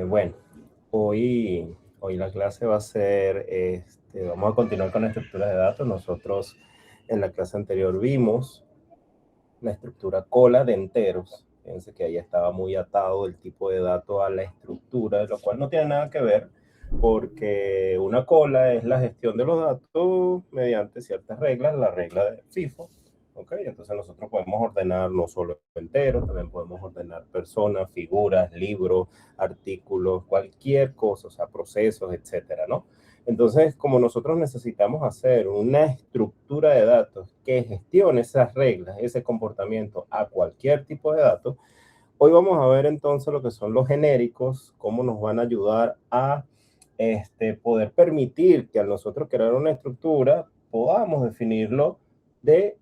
Bueno, hoy la clase va a ser, vamos a continuar con la estructura de datos. Nosotros en la clase anterior vimos la estructura cola de enteros. Fíjense que ahí estaba muy atado el tipo de dato a la estructura, lo cual no tiene nada que ver porque una cola es la gestión de los datos mediante ciertas reglas, la regla de FIFO. ¿Ok? Entonces nosotros podemos ordenar no solo enteros, también podemos ordenar personas, figuras, libros, artículos, cualquier cosa, o sea, procesos, etcétera, ¿no? Entonces, como nosotros necesitamos hacer una estructura de datos que gestione esas reglas, ese comportamiento a cualquier tipo de datos, hoy vamos a ver entonces lo que son los genéricos, cómo nos van a ayudar a poder permitir que al nosotros crear una estructura podamos definirlo de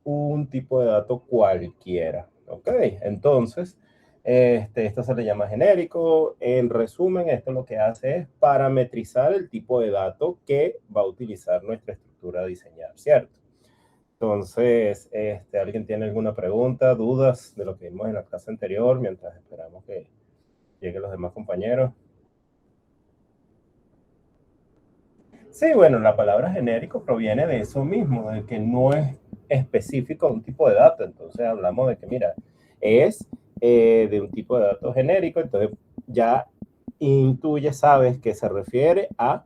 un tipo de dato cualquiera. ¿Ok? Entonces, esto se le llama genérico. En resumen, esto lo que hace es parametrizar el tipo de dato que va a utilizar nuestra estructura a diseñar, ¿cierto? Entonces, ¿alguien tiene alguna pregunta, dudas de lo que vimos en la clase anterior mientras esperamos que lleguen los demás compañeros? Sí, bueno, la palabra genérico proviene de eso mismo, de que no es específico a un tipo de dato. Entonces hablamos de que, mira, es de un tipo de dato genérico, entonces ya intuye, sabes que se refiere a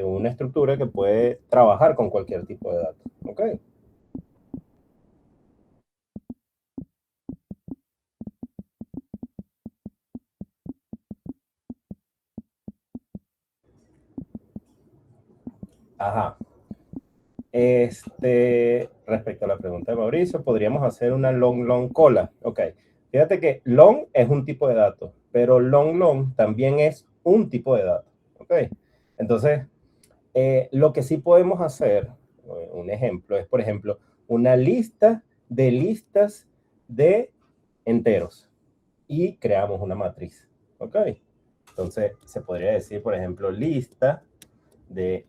una estructura que puede trabajar con cualquier tipo de dato. ¿Ok? Ajá. Respecto a la pregunta de Mauricio, podríamos hacer una long cola. Ok. Fíjate que long es un tipo de dato, pero long también es un tipo de dato. Ok. Entonces, lo que sí podemos hacer, un ejemplo, es, por ejemplo, una lista de listas de enteros y creamos una matriz. Ok. Entonces, se podría decir, por ejemplo, lista de.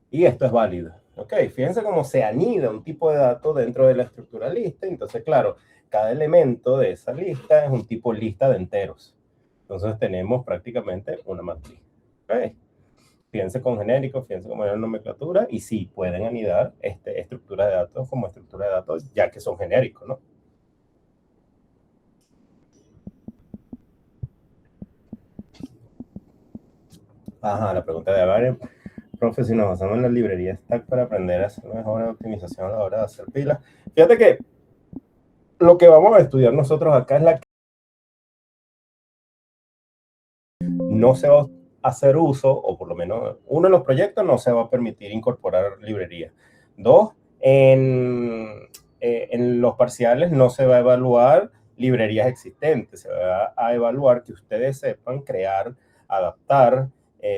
Y esto es válido. Ok, fíjense cómo se anida un tipo de dato dentro de la estructura lista. Entonces, claro, cada elemento de esa lista es un tipo lista de enteros. Entonces tenemos prácticamente una matriz. Ok, fíjense con genérico, fíjense con manera nomenclatura y sí pueden anidar estructura de datos como estructura de datos ya que son genéricos, ¿no? Ajá, la pregunta de Avar, profe, si nos basamos en la librería Stack para aprender a hacer mejor optimización a la hora de hacer pilas. Fíjate que lo que vamos a estudiar nosotros acá es la que no se va a hacer uso, o por lo menos uno de los proyectos no se va a permitir incorporar librerías. Dos, en los parciales no se va a evaluar librerías existentes, se va a evaluar que ustedes sepan crear, adaptar,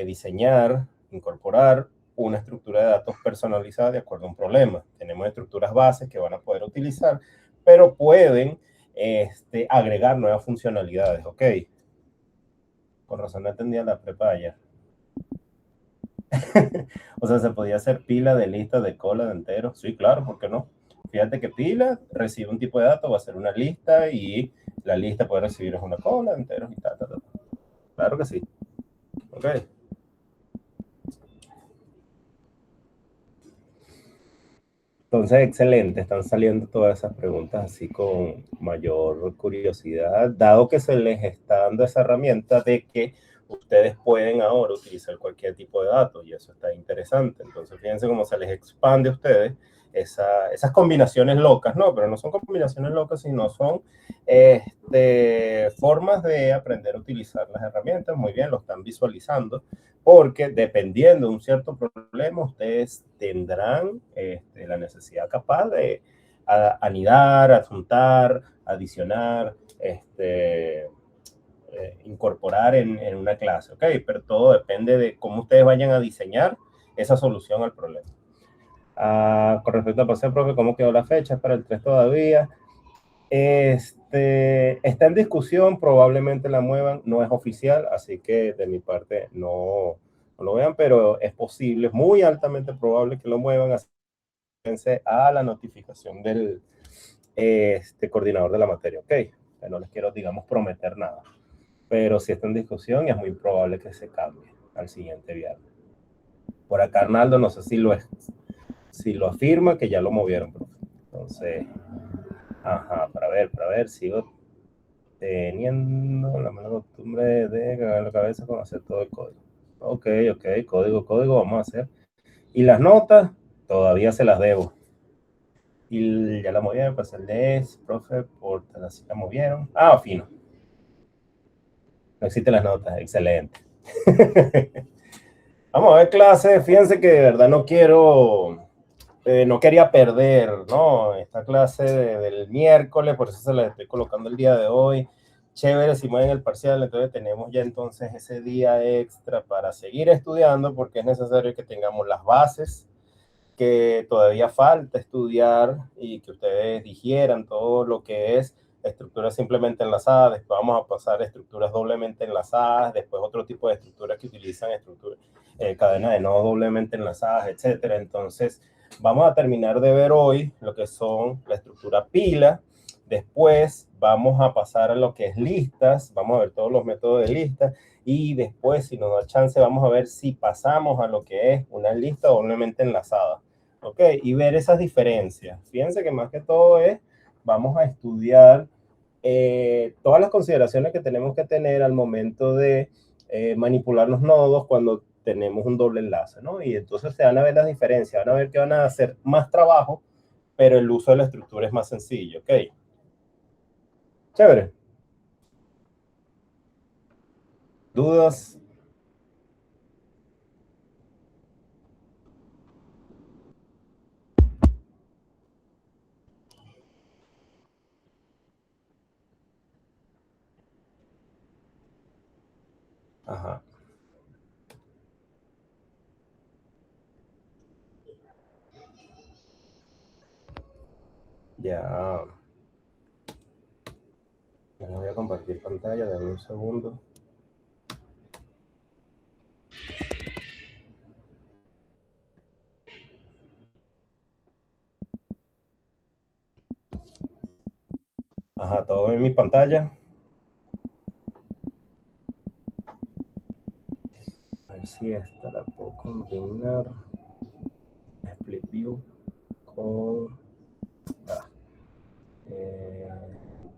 diseñar, incorporar una estructura de datos personalizada de acuerdo a un problema. Tenemos estructuras bases que van a poder utilizar, pero pueden agregar nuevas funcionalidades, ¿ok? Con razón no entendía la prepa allá. O sea, se podía hacer pila de listas de cola de enteros. Sí, claro, ¿por qué no? Fíjate que pila recibe un tipo de dato, va a ser una lista y la lista puede recibir una cola de enteros y tal, tal, tal. Claro que sí. Ok. Entonces, excelente, están saliendo todas esas preguntas así con mayor curiosidad, dado que se les está dando esa herramienta de que ustedes pueden ahora utilizar cualquier tipo de datos y eso está interesante. Entonces, fíjense cómo se les expande a ustedes esas combinaciones locas, ¿no? Pero no son combinaciones locas, sino son formas de aprender a utilizar las herramientas. Muy bien, lo están visualizando porque dependiendo de un cierto problema, ustedes tendrán la necesidad capaz de anidar, adjuntar, adicionar, incorporar en una clase, ¿ok? Pero todo depende de cómo ustedes vayan a diseñar esa solución al problema. Con respecto a paseo, profe, ¿cómo quedó la fecha? Es para el 3 todavía. Está en discusión, probablemente la muevan, no es oficial, así que de mi parte no lo vean, pero es posible, es muy altamente probable que lo muevan, así a la notificación coordinador de la materia, ¿ok? No les quiero, digamos, prometer nada, pero si está en discusión y es muy probable que se cambie al siguiente viernes. Por acá Arnaldo, no sé si lo afirma, que ya lo movieron, profe. Entonces, ajá, para ver, sigo teniendo la mala costumbre de cagar la cabeza con hacer todo el código. Ok, código, vamos a hacer. Y las notas, todavía se las debo. Y ya la movieron, pues el de profe, por así la movieron. Ah, fino. No existen las notas, excelente. Vamos a ver clase, fíjense que de verdad no quería perder, ¿no? Esta clase del miércoles, por eso se la estoy colocando el día de hoy. Chévere, si mueven el parcial, entonces tenemos ya entonces ese día extra para seguir estudiando, porque es necesario que tengamos las bases que todavía falta estudiar y que ustedes digieran todo lo que es estructuras simplemente enlazadas, después vamos a pasar a estructuras doblemente enlazadas, después otro tipo de estructuras que utilizan cadenas de nodos doblemente enlazadas, etcétera. Entonces, vamos a terminar de ver hoy lo que son la estructura pila, después vamos a pasar a lo que es listas, vamos a ver todos los métodos de listas, y después, si nos da chance, vamos a ver si pasamos a lo que es una lista doblemente enlazada. ¿Ok? Y ver esas diferencias. Fíjense que más que todo vamos a estudiar todas las consideraciones que tenemos que tener al momento de manipular los nodos cuando tenemos un doble enlace, ¿no? Y entonces se van a ver las diferencias, van a ver que van a hacer más trabajo, pero el uso de la estructura es más sencillo, ¿ok? Chévere. ¿Dudas? Ajá. Ya. Ya no voy a compartir pantalla, dame un segundo. Ajá, todo en mi pantalla. A ver si esta la puedo combinar. Split view con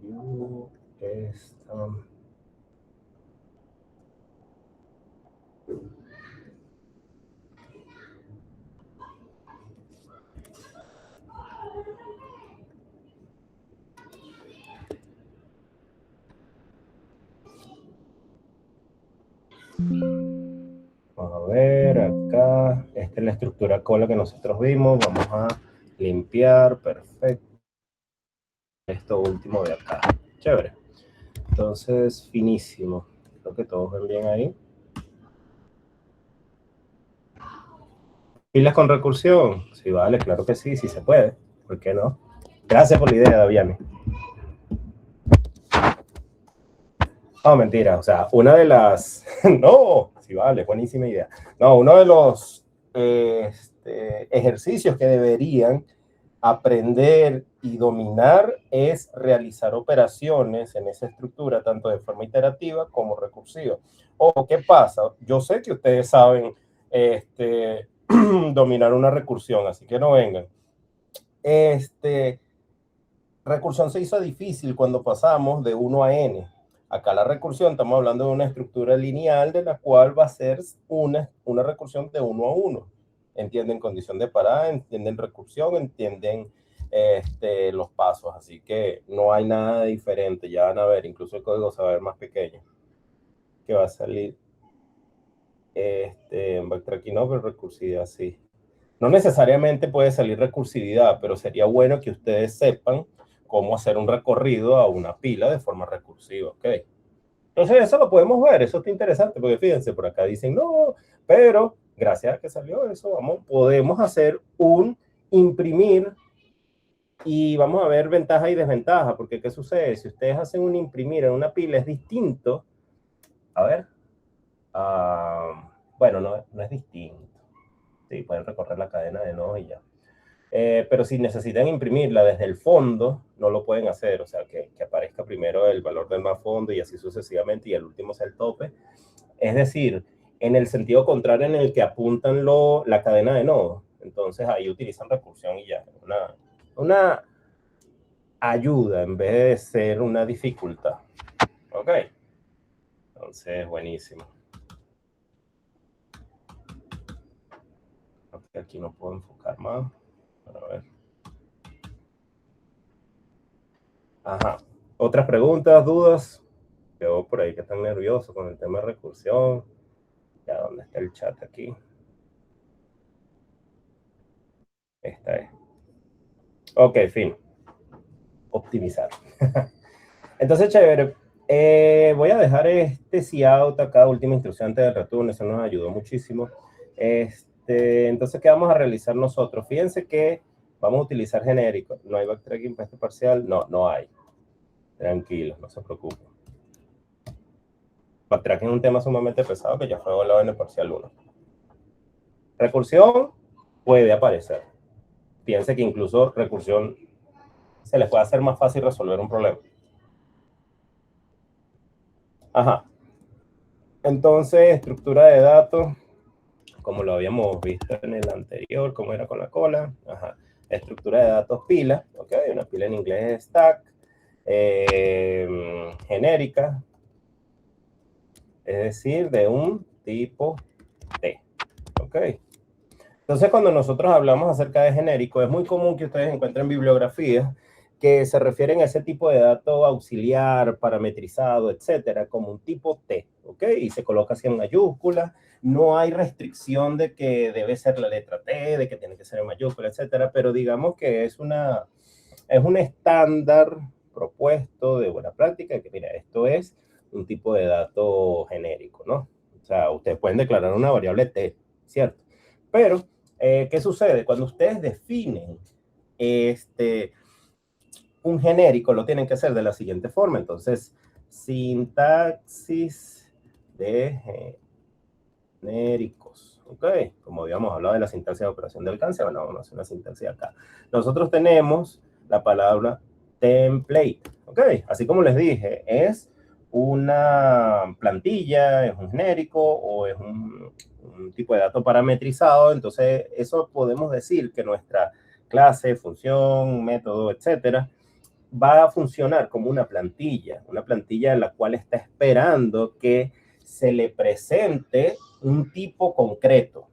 view esta. Vamos a ver acá. Esta es la estructura cola que nosotros vimos. Vamos a limpiar. Perfecto. Esto último de acá. Chévere. Entonces, finísimo. Creo que todos ven bien ahí. ¿Pilas con recursión? Sí, vale, claro que sí, sí se puede. ¿Por qué no? Gracias por la idea, Daviani. No, mentira. O sea, una de las... no, sí, vale, buenísima idea. No, uno de los ejercicios que deberían aprender y dominar es realizar operaciones en esa estructura, tanto de forma iterativa como recursiva. O, ¿qué pasa? Yo sé que ustedes saben dominar una recursión, así que no vengan. Recursión se hizo difícil cuando pasamos de 1 a n. Acá la recursión, estamos hablando de una estructura lineal de la cual va a ser una recursión de 1 a 1. Entienden condición de parada, entienden recursión, entienden los pasos. Así que no hay nada diferente. Ya van a ver, incluso el código se va a ver más pequeño. Que va a salir en backtracking no, pero recursividad sí. No necesariamente puede salir recursividad, pero sería bueno que ustedes sepan cómo hacer un recorrido a una pila de forma recursiva, ¿ok? Entonces eso lo podemos ver, eso está interesante, porque fíjense, por acá dicen, no, pero gracias a que salió eso, podemos hacer un imprimir y vamos a ver ventaja y desventaja, porque ¿qué sucede? Si ustedes hacen un imprimir en una pila es distinto, a ver, bueno, no es distinto, sí, pueden recorrer la cadena de nodos y ya. Pero si necesitan imprimirla desde el fondo, no lo pueden hacer. O sea, que aparezca primero el valor del más fondo y así sucesivamente, y el último sea el tope. Es decir, en el sentido contrario en el que apuntan la cadena de nodos. Entonces ahí utilizan recursión y ya. Una ayuda en vez de ser una dificultad. Ok. Entonces, buenísimo. Aquí no puedo enfocar más. A ver. Ajá. ¿Otras preguntas, dudas? Veo por ahí que están nerviosos con el tema de recursión. Ya, ¿dónde está el chat aquí? Esta es. Ok, fin. Optimizar. Entonces, chévere. Voy a dejar este cout acá, última instrucción antes del return. Eso nos ayudó muchísimo. Entonces, ¿qué vamos a realizar nosotros? Fíjense que vamos a utilizar genérico. ¿No hay backtracking para este parcial? No, no hay. Tranquilos, no se preocupen. Backtracking es un tema sumamente pesado que ya fue evaluado en el parcial 1. Recursión puede aparecer. Fíjense que incluso recursión se les puede hacer más fácil resolver un problema. Ajá. Entonces, estructura de datos, como lo habíamos visto en el anterior, como era con la cola. Ajá. Estructura de datos pila, ok, una pila en inglés es stack, genérica, es decir, de un tipo T, ok. Entonces, cuando nosotros hablamos acerca de genérico, es muy común que ustedes encuentren bibliografías que se refieren a ese tipo de dato auxiliar, parametrizado, etcétera, como un tipo T, ¿ok? Y se coloca así en mayúscula. No hay restricción de que debe ser la letra T, de que tiene que ser en mayúscula, etcétera, pero digamos que es un estándar propuesto de buena práctica, que mira, esto es un tipo de dato genérico, ¿no? O sea, ustedes pueden declarar una variable T, ¿cierto? Pero, ¿qué sucede? Cuando ustedes definen un genérico, lo tienen que hacer de la siguiente forma. Entonces, sintaxis de genéricos. ¿Ok? Como habíamos hablado de la sintaxis de operación de alcance, bueno, vamos a hacer una sintaxis acá. Nosotros tenemos la palabra template. ¿Ok? Así como les dije, es una plantilla, es un genérico o es un tipo de dato parametrizado. Entonces, eso podemos decir que nuestra clase, función, método, etcétera, va a funcionar como una plantilla en la cual está esperando que se le presente un tipo concreto.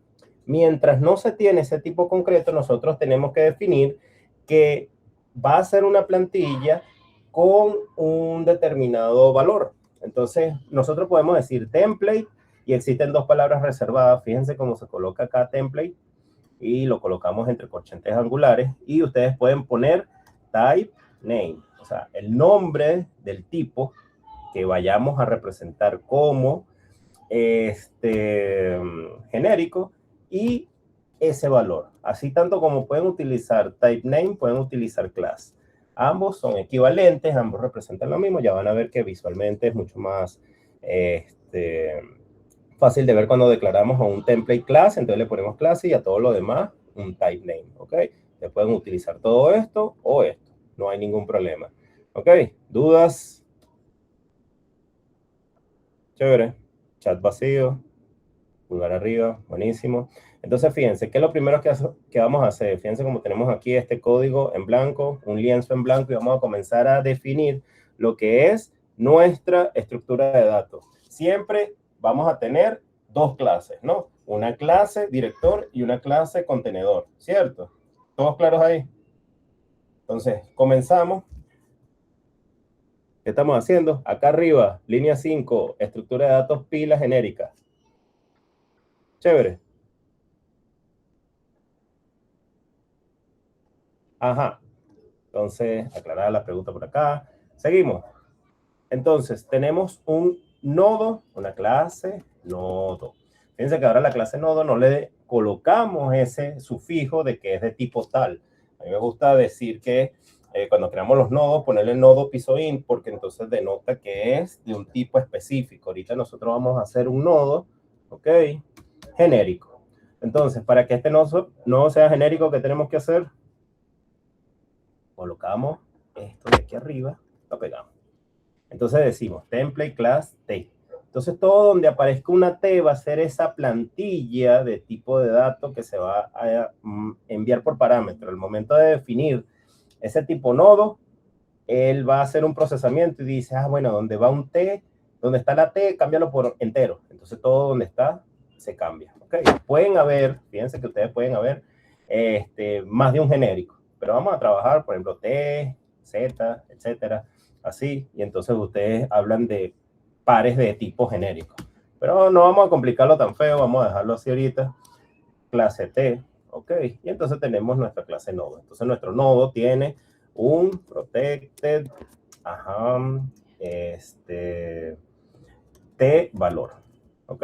Mientras no se tiene ese tipo concreto, nosotros tenemos que definir que va a ser una plantilla con un determinado valor. Entonces, nosotros podemos decir template y existen dos palabras reservadas. Fíjense cómo se coloca acá template y lo colocamos entre corchetes angulares y ustedes pueden poner type name, o sea, el nombre del tipo que vayamos a representar como genérico y ese valor. Así tanto como pueden utilizar type name, pueden utilizar class. Ambos son equivalentes, ambos representan lo mismo. Ya van a ver que visualmente es mucho más fácil de ver cuando declaramos a un template class, entonces le ponemos clase y a todo lo demás un type name, ¿ok? Le pueden utilizar todo esto o esto, no hay ningún problema, ¿ok? ¿Dudas? Chévere, chat vacío, pulgar arriba, buenísimo. Entonces, fíjense, ¿qué es lo primero que vamos a hacer? Fíjense como tenemos aquí este código en blanco, un lienzo en blanco, y vamos a comenzar a definir lo que es nuestra estructura de datos. Siempre vamos a tener dos clases, ¿no? Una clase director y una clase contenedor, ¿cierto? ¿Todos claros ahí? Entonces, comenzamos. ¿Qué estamos haciendo? Acá arriba, línea 5, estructura de datos pila genérica. Chévere. Ajá. Entonces, aclarada la pregunta por acá. Seguimos. Entonces, tenemos un nodo, una clase nodo. Fíjense que ahora la clase nodo no le colocamos ese sufijo de que es de tipo tal. A mí me gusta decir que cuando creamos los nodos, ponerle nodo piso-int, porque entonces denota que es de un tipo específico. Ahorita nosotros vamos a hacer un nodo, ¿ok? Genérico. Entonces, para que este nodo sea genérico, ¿qué tenemos que hacer? colocamos esto de aquí arriba, lo pegamos. Entonces decimos template class T. Entonces todo donde aparezca una T va a ser esa plantilla de tipo de datos que se va a enviar por parámetro. Al momento de definir ese tipo nodo, él va a hacer un procesamiento y dice, bueno, donde va un T, donde está la T, cámbialo por entero. Entonces todo donde está se cambia. ¿Okay? Pueden haber, fíjense que ustedes pueden haber más de un genérico, pero vamos a trabajar, por ejemplo, T, Z, etcétera, así, y entonces ustedes hablan de pares de tipo genérico. Pero no vamos a complicarlo tan feo, vamos a dejarlo así ahorita. Clase T, ok, y entonces tenemos nuestra clase nodo. Entonces nuestro nodo tiene un protected, T valor, ok.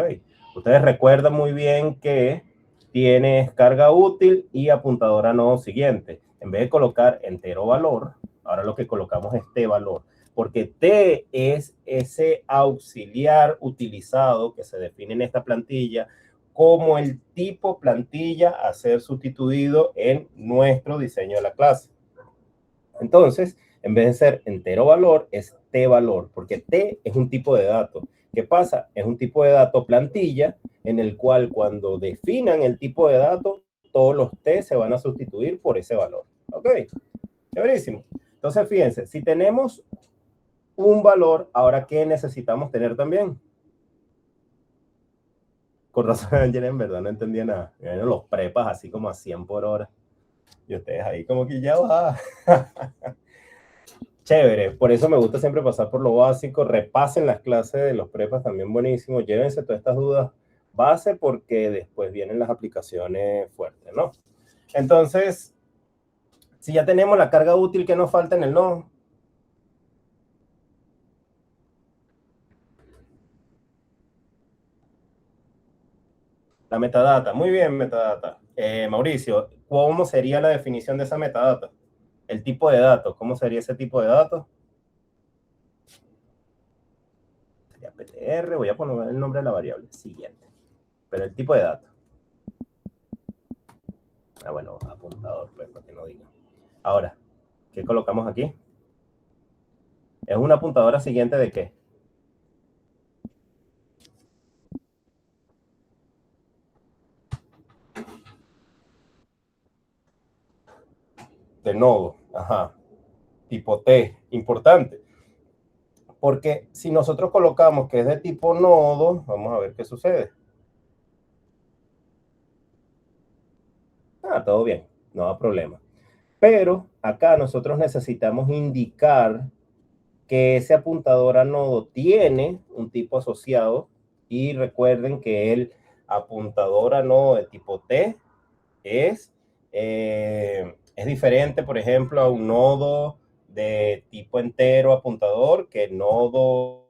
Ustedes recuerdan muy bien que tiene carga útil y apuntadora nodo siguiente. En vez de colocar entero valor, ahora lo que colocamos es T valor, porque T es ese auxiliar utilizado que se define en esta plantilla como el tipo plantilla a ser sustituido en nuestro diseño de la clase. Entonces, en vez de ser entero valor, es T valor, porque T es un tipo de dato. ¿Qué pasa? Es un tipo de dato plantilla en el cual cuando definan el tipo de dato, todos los T se van a sustituir por ese valor. ¿Ok? Chéverísimo. Entonces, fíjense, si tenemos un valor, ahora, ¿qué necesitamos tener también? Con razón, Angela, en verdad no entendía nada. Miren los prepas así como a 100 por hora. Y ustedes ahí como que ya va. Chévere, por eso me gusta siempre pasar por lo básico. Repasen las clases de los prepas, también buenísimo. Llévense todas estas dudas base porque después vienen las aplicaciones fuertes, ¿no? Entonces, si ya tenemos la carga útil que nos falta en el nodo, la metadata. Muy bien, metadata. Mauricio, ¿cómo sería la definición de esa metadata? El tipo de datos, ¿cómo sería ese tipo de datos? Sería PTR, voy a poner el nombre de la variable, siguiente. Pero el tipo de datos. Bueno, apuntador, pues, para que no diga. Ahora, ¿qué colocamos aquí? ¿Es una apuntadora siguiente de qué? De nodo. Ajá. Tipo T. Importante. Porque si nosotros colocamos que es de tipo nodo, vamos a ver qué sucede. Todo bien. No hay problema. Pero acá nosotros necesitamos indicar que ese apuntador a nodo tiene un tipo asociado y recuerden que el apuntador a nodo de tipo T es diferente, por ejemplo, a un nodo de tipo entero apuntador que nodo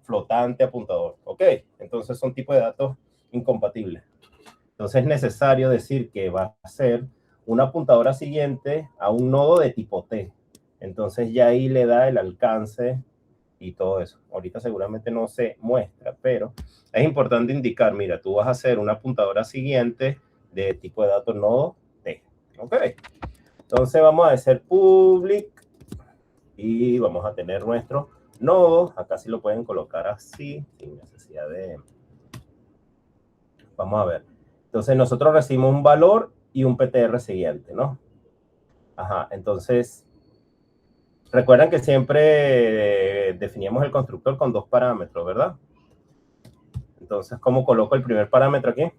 flotante apuntador. ¿Ok? Entonces son tipos de datos incompatibles. Entonces es necesario decir que va a ser una apuntadora siguiente a un nodo de tipo T. Entonces ya ahí le da el alcance y todo eso. Ahorita seguramente no se muestra, pero es importante indicar, mira, tú vas a hacer una apuntadora siguiente de tipo de datos nodo T. ¿Ok? Entonces vamos a hacer public y vamos a tener nuestro nodo. Acá sí lo pueden colocar así, sin necesidad de... Vamos a ver. Entonces nosotros recibimos un valor y un PTR siguiente, ¿no? Ajá, entonces recuerdan que siempre definíamos el constructor con dos parámetros, ¿verdad? Entonces, ¿cómo coloco el primer parámetro aquí?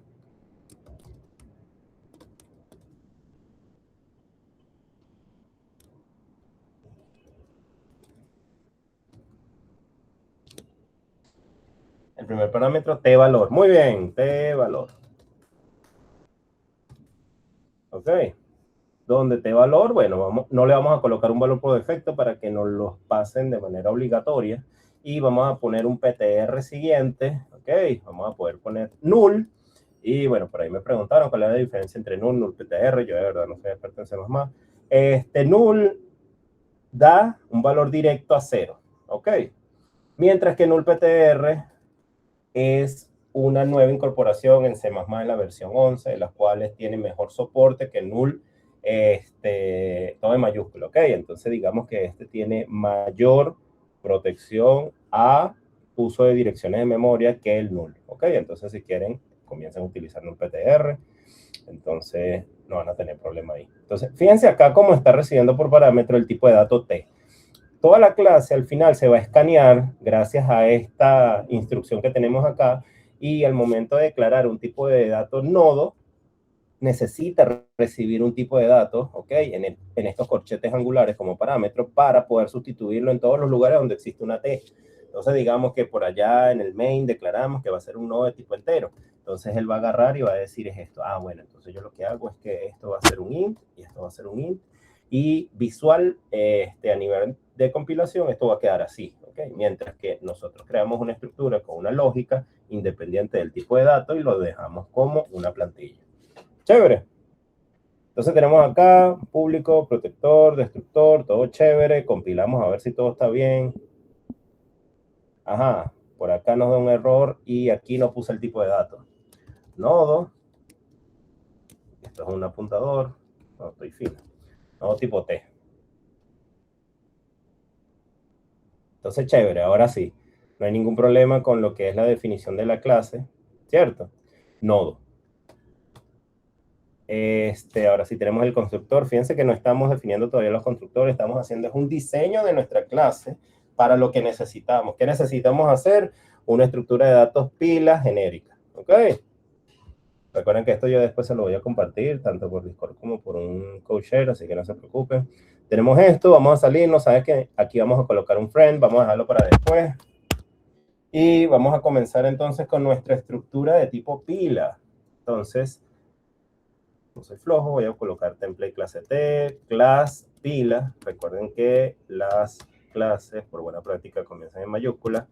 El primer parámetro, T valor. Muy bien, T valor. ¿Ok? Donde T valor, bueno, no le vamos a colocar un valor por defecto para que nos los pasen de manera obligatoria. Y vamos a poner un PTR siguiente. ¿Ok? Vamos a poder poner null. Y bueno, por ahí me preguntaron cuál es la diferencia entre null, PTR. Yo de verdad no soy experto en C++. Null da un valor directo a 0. ¿Ok? Mientras que null PTR es una nueva incorporación en C++ en la versión 11, de las cuales tiene mejor soporte que null todo en mayúscula, ¿ok? Entonces digamos que este tiene mayor protección a uso de direcciones de memoria que el null, ¿ok? Entonces si quieren, comiencen a utilizar null PTR, entonces no van a tener problema ahí. Entonces, fíjense acá cómo está recibiendo por parámetro el tipo de dato T. Toda la clase al final se va a escanear gracias a esta instrucción que tenemos acá, y al momento de declarar un tipo de dato nodo, necesita recibir un tipo de datos, ¿ok? En estos corchetes angulares como parámetro para poder sustituirlo en todos los lugares donde existe una T. Entonces, digamos que por allá en el main declaramos que va a ser un nodo de tipo entero. Entonces, él va a agarrar y va a decir es esto. Ah, bueno, entonces yo lo que hago es que esto va a ser un int y esto va a ser un int. Y visual, a nivel de compilación, esto va a quedar así, ¿ok? Mientras que nosotros creamos una estructura con una lógica independiente del tipo de dato y lo dejamos como una plantilla. Chévere. Entonces tenemos acá público, protector, destructor, todo chévere. Compilamos a ver si todo está bien. Ajá, por acá nos da un error y aquí no puse el tipo de datos. Nodo. Esto es un apuntador. No, estoy fino. Nodo tipo T. Entonces, chévere, ahora sí. No hay ningún problema con lo que es la definición de la clase, ¿cierto? Nodo. Ahora sí tenemos el constructor. Fíjense que no estamos definiendo todavía los constructores, estamos haciendo un diseño de nuestra clase para lo que necesitamos. ¿Qué necesitamos hacer? Una estructura de datos pila genérica, ¿ok? Recuerden que esto yo después se lo voy a compartir, tanto por Discord como por un CodeShare, así que no se preocupen. Tenemos esto, vamos a salirnos, ¿sabes qué? Aquí vamos a colocar un friend, vamos a dejarlo para después. Y vamos a comenzar entonces con nuestra estructura de tipo pila. Entonces, no soy flojo, voy a colocar template clase T, class pila. Recuerden que las clases, por buena práctica, comienzan en mayúscula.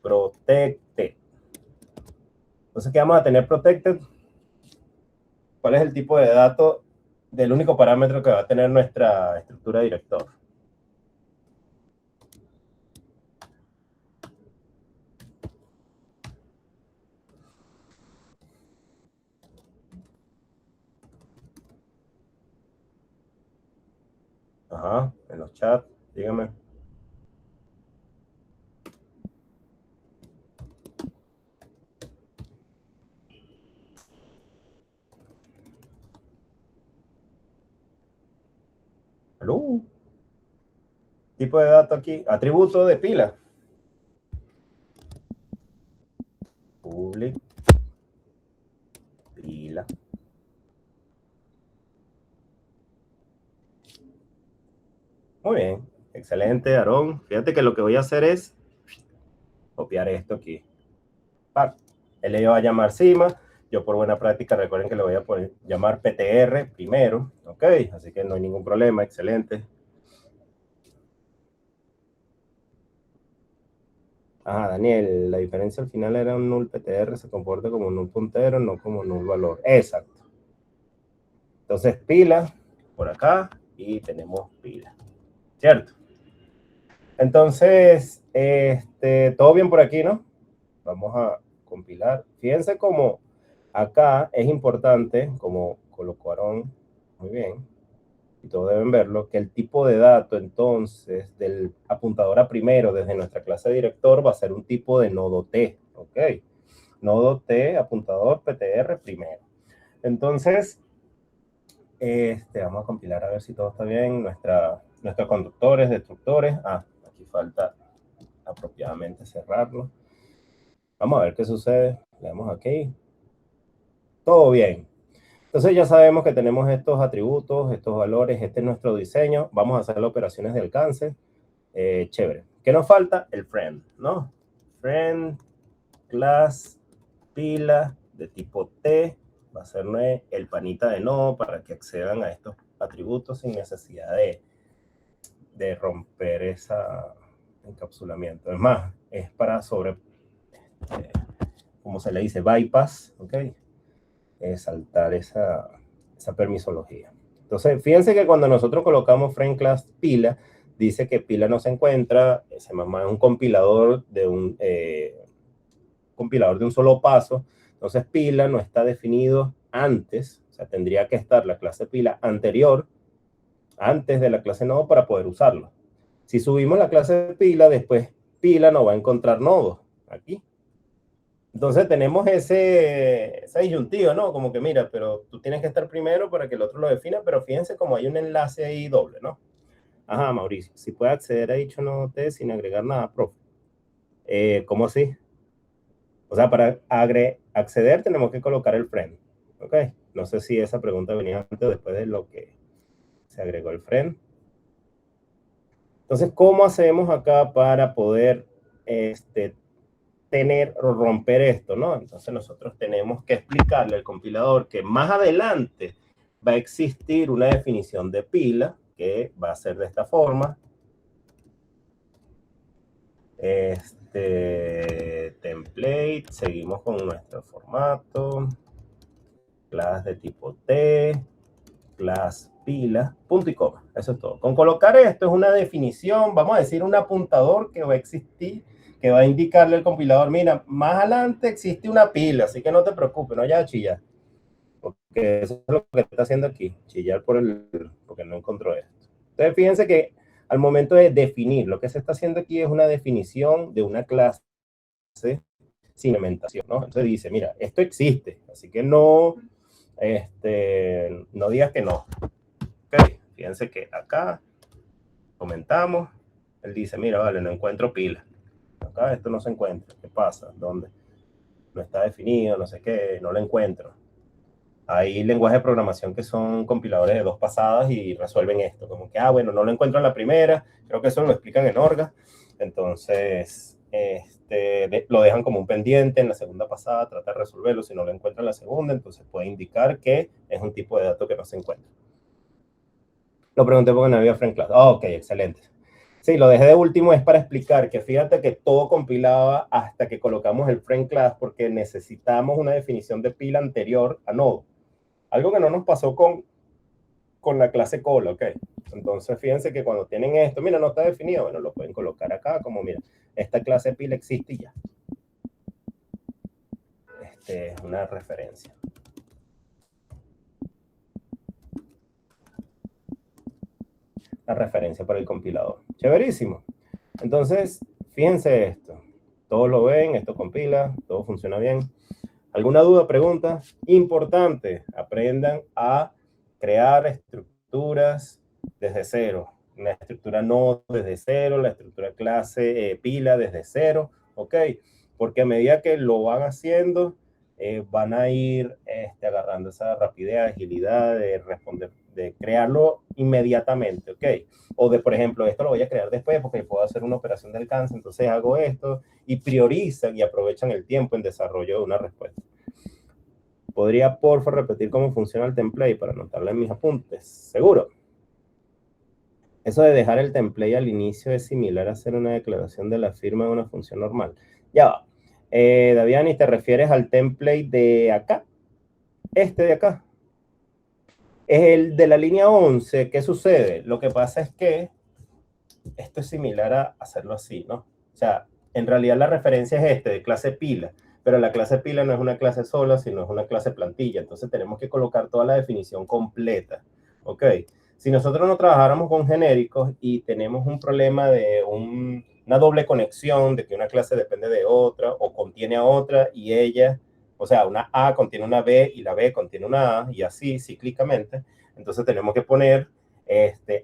Protected. Entonces, ¿qué vamos a tener protected? ¿Cuál es el tipo de dato del único parámetro que va a tener nuestra estructura director? Ajá, en los chats, dígame. ¿Aló? Tipo de dato aquí, atributo de pila. Public pila. Muy bien, excelente, Aarón. Fíjate que lo que voy a hacer es copiar esto aquí. Él le va a llamar Cima. Yo por buena práctica, recuerden que le voy a poner, llamar PTR primero. Ok, así que no hay ningún problema, excelente. Ah, Daniel, la diferencia al final era un null PTR, se comporta como null puntero, no como null valor. Exacto. Entonces, pila por acá y tenemos pila. ¿Cierto? Entonces, todo bien por aquí, ¿no? Vamos a compilar. Fíjense cómo acá es importante, como colocó Aarón, muy bien, y todos deben verlo, que el tipo de dato entonces del apuntador a primero desde nuestra clase de director va a ser un tipo de nodo T, ¿ok? Nodo T, apuntador PTR primero. Entonces, vamos a compilar a ver si todo está bien. Nuestros conductores, destructores. Ah, aquí falta apropiadamente cerrarlo. Vamos a ver qué sucede. Le damos aquí. Todo bien. Entonces ya sabemos que tenemos estos atributos, estos valores, este es nuestro diseño. Vamos a hacer las operaciones de alcance. Chévere. ¿Qué nos falta? El friend, ¿no? Friend, class, pila de tipo T. Va a ser el panita de no para que accedan a estos atributos sin necesidad de romper ese encapsulamiento. Es más, es para como se le dice, bypass, ¿ok? Saltar esa permisología. Entonces, fíjense que cuando nosotros colocamos friend class pila, dice que pila no se encuentra, se llama un compilador de un solo paso. Entonces, pila no está definido antes, o sea, tendría que estar la clase pila anterior, antes de la clase nodo para poder usarlo. Si subimos la clase pila, después pila no va a encontrar nodos aquí. Entonces tenemos esa disyuntiva, ¿no? Como que mira, pero tú tienes que estar primero para que el otro lo defina, pero fíjense como hay un enlace ahí doble, ¿no? Ajá, Mauricio, si puede acceder a dicho nodo T sin agregar nada, profe. ¿Cómo así? O sea, para acceder tenemos que colocar el friend, ¿ok? No sé si esa pregunta venía antes o después de lo que se agregó el friend. Entonces, ¿cómo hacemos acá para poder romper esto, ¿no? Entonces nosotros tenemos que explicarle al compilador que más adelante va a existir una definición de pila que va a ser de esta forma. Template, seguimos con nuestro formato, class de tipo T, class pila, punto y coma, eso es todo. Con colocar esto es una definición, vamos a decir un apuntador que va a existir, que va a indicarle al compilador, mira, más adelante existe una pila, así que no te preocupes, no ya chillar, porque eso es lo que está haciendo aquí, chillar porque no encontró esto. Entonces fíjense que al momento de definir, lo que se está haciendo aquí es una definición de una clase sin implementación, ¿no? Entonces dice, mira, esto existe, así que no digas que no. Ok, fíjense que acá comentamos, él dice, mira, vale, no encuentro pila. Acá esto no se encuentra. ¿Qué pasa? ¿Dónde? No está definido, no sé qué, no lo encuentro. Hay lenguajes de programación que son compiladores de dos pasadas y resuelven esto. Como que, bueno, no lo encuentro en la primera, creo que eso lo explican en Orga. Entonces, lo dejan como un pendiente en la segunda pasada, trata de resolverlo. Si no lo encuentra en la segunda, entonces puede indicar que es un tipo de dato que no se encuentra. Lo pregunté porque no había friend class. Ok, excelente. Sí, lo dejé de último es para explicar que fíjate que todo compilaba hasta que colocamos el friend class porque necesitamos una definición de pila anterior a nodo. Algo que no nos pasó con la clase cola, ok. Entonces fíjense que cuando tienen esto, mira, no está definido, bueno, lo pueden colocar acá como, mira, esta clase pila existe y ya. Es una referencia. La referencia para el compilador. Chéverísimo. Entonces, fíjense esto. Todos lo ven, esto compila, todo funciona bien. ¿Alguna duda, pregunta? Importante, aprendan a crear estructuras desde cero. Una estructura no desde cero, la estructura clase pila desde cero, ¿ok? Porque a medida que lo van haciendo, van a ir agarrando esa rapidez, agilidad de responder, de crearlo inmediatamente, ¿ok? O de, por ejemplo, esto lo voy a crear después porque puedo hacer una operación de alcance, entonces hago esto y priorizan y aprovechan el tiempo en desarrollo de una respuesta. ¿Podría, porfa, repetir cómo funciona el template para anotarlo en mis apuntes? Seguro. Eso de dejar el template al inicio es similar a hacer una declaración de la firma de una función normal. Ya va. Daviani, ¿te refieres al template de acá? Este de acá. Es el de la línea 11. ¿Qué sucede? Lo que pasa es que esto es similar a hacerlo así, ¿no? O sea, en realidad la referencia es de clase pila, pero la clase pila no es una clase sola, sino es una clase plantilla. Entonces tenemos que colocar toda la definición completa, ¿ok? Si nosotros no trabajáramos con genéricos y tenemos un problema de una doble conexión, de que una clase depende de otra o contiene a otra y ella, o sea, una A contiene una B y la B contiene una A y así cíclicamente, entonces tenemos que poner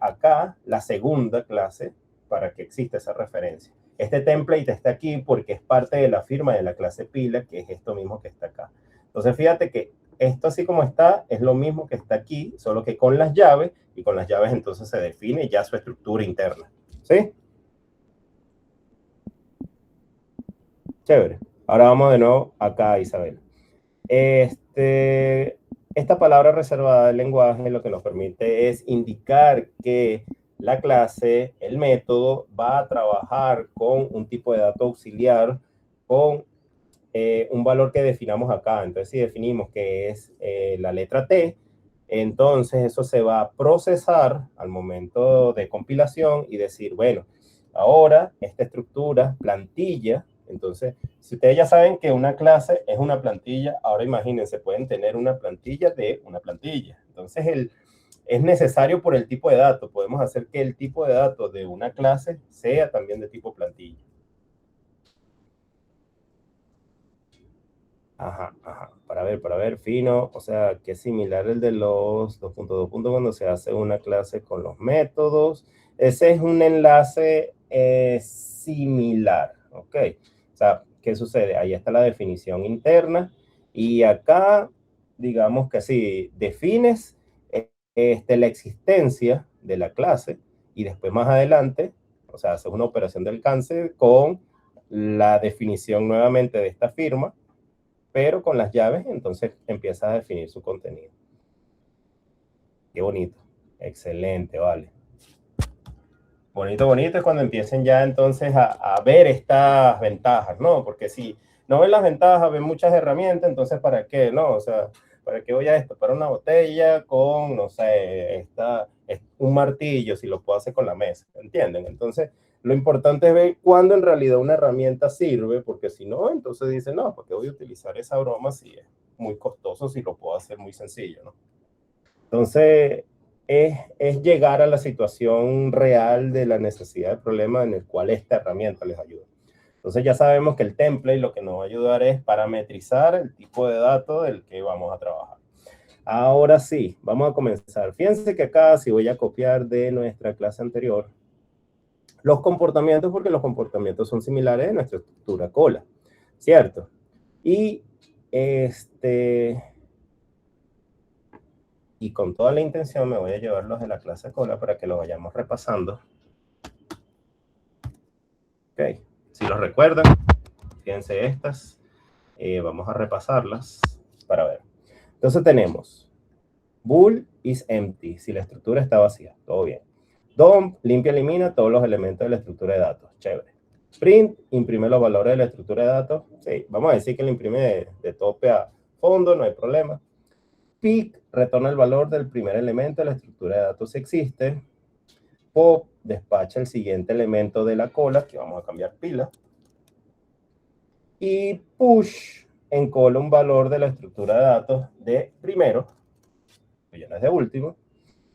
acá la segunda clase para que exista esa referencia. Este template está aquí porque es parte de la firma de la clase pila, que es esto mismo que está acá. Entonces fíjate que esto así como está es lo mismo que está aquí, solo que con las llaves, y con las llaves entonces se define ya su estructura interna. ¿Sí? Chévere. Ahora vamos de nuevo acá, Isabel. Esta palabra reservada del lenguaje lo que nos permite es indicar que la clase, el método, va a trabajar con un tipo de dato auxiliar con un valor que definamos acá. Entonces, si definimos que es la letra T, entonces eso se va a procesar al momento de compilación y decir, bueno, ahora esta estructura plantilla, Entonces, si ustedes ya saben que una clase es una plantilla, ahora imagínense, pueden tener una plantilla de una plantilla. Entonces, es necesario por el tipo de datos. Podemos hacer que el tipo de datos de una clase sea también de tipo plantilla. Ajá. Para ver, fino, o sea, que es similar el de los 2.2 cuando se hace una clase con los métodos. Ese es un enlace similar, ¿ok? O sea, ¿qué sucede? Ahí está la definición interna y acá, digamos que sí, defines la existencia de la clase y después más adelante, o sea, haces una operación de alcance con la definición nuevamente de esta firma, pero con las llaves entonces empiezas a definir su contenido. Qué bonito. Excelente, vale. Bonito es cuando empiecen ya entonces a ver estas ventajas, ¿no? Porque si no ven las ventajas, ven muchas herramientas, entonces ¿para qué? ¿No? O sea, ¿para qué voy a destapar una botella con, no sé, un martillo si lo puedo hacer con la mesa? ¿Entienden? Entonces, lo importante es ver cuándo en realidad una herramienta sirve, porque si no, entonces dicen, no, ¿por qué voy a utilizar esa broma si es muy costoso, si lo puedo hacer muy sencillo, ¿no? Entonces, es llegar a la situación real de la necesidad del problema en el cual esta herramienta les ayuda. Entonces ya sabemos que el template lo que nos va a ayudar es parametrizar el tipo de datos del que vamos a trabajar. Ahora sí, vamos a comenzar. Fíjense que acá, si voy a copiar de nuestra clase anterior, los comportamientos, porque los comportamientos son similares en nuestra estructura cola, ¿cierto? Y y con toda la intención me voy a llevarlos de la clase cola para que lo vayamos repasando. Ok, si los recuerdan, fíjense estas, vamos a repasarlas para ver. Entonces tenemos bool is empty, si la estructura está vacía, todo bien. Dump, limpia, elimina todos los elementos de la estructura de datos, chévere. Print, imprime los valores de la estructura de datos, sí, vamos a decir que lo imprime de tope a fondo, no hay problema. Pick, retorna el valor del primer elemento de la estructura de datos si existe. Pop, despacha el siguiente elemento de la cola, que vamos a cambiar pila. Y push, encola un valor de la estructura de datos de primero, que ya no es de último.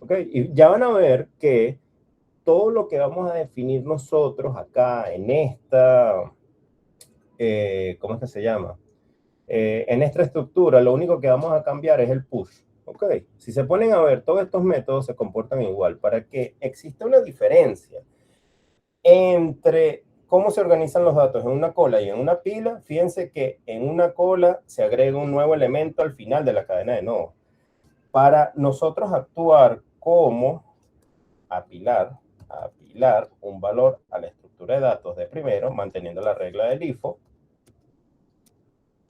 ¿Ok? Y ya van a ver que todo lo que vamos a definir nosotros acá en esta, ¿cómo es que se llama? En esta estructura, lo único que vamos a cambiar es el push. ¿Ok? Si se ponen a ver, todos estos métodos se comportan igual. Para que exista una diferencia entre cómo se organizan los datos en una cola y en una pila, fíjense que en una cola se agrega un nuevo elemento al final de la cadena de nodos. Para nosotros actuar como apilar un valor a la estructura de datos de primero, manteniendo la regla del IFO,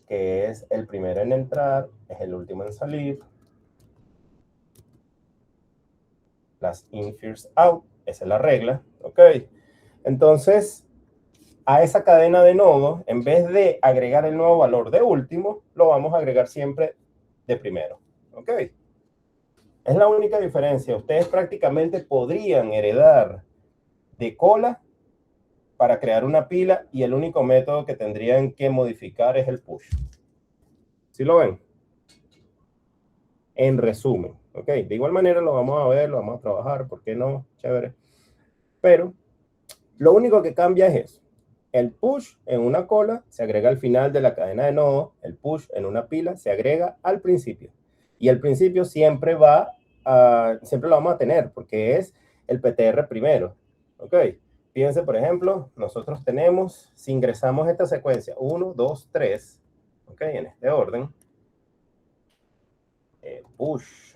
que es el primero en entrar, es el último en salir, las in first out, esa es la regla, ¿ok? Entonces, a esa cadena de nodos, en vez de agregar el nuevo valor de último, lo vamos a agregar siempre de primero, ¿ok? Es la única diferencia. Ustedes prácticamente podrían heredar de cola para crear una pila y el único método que tendrían que modificar es el push. ¿Sí lo ven? En resumen, ¿ok? De igual manera lo vamos a ver, lo vamos a trabajar, ¿por qué no? Chévere. Pero lo único que cambia es eso. El push en una cola se agrega al final de la cadena de nodos, el push en una pila se agrega al principio. Y el principio siempre siempre lo vamos a tener porque es el PTR primero. ¿Ok? Fíjense, por ejemplo, nosotros tenemos, si ingresamos esta secuencia, 1, 2, 3, ¿ok? En este orden, push.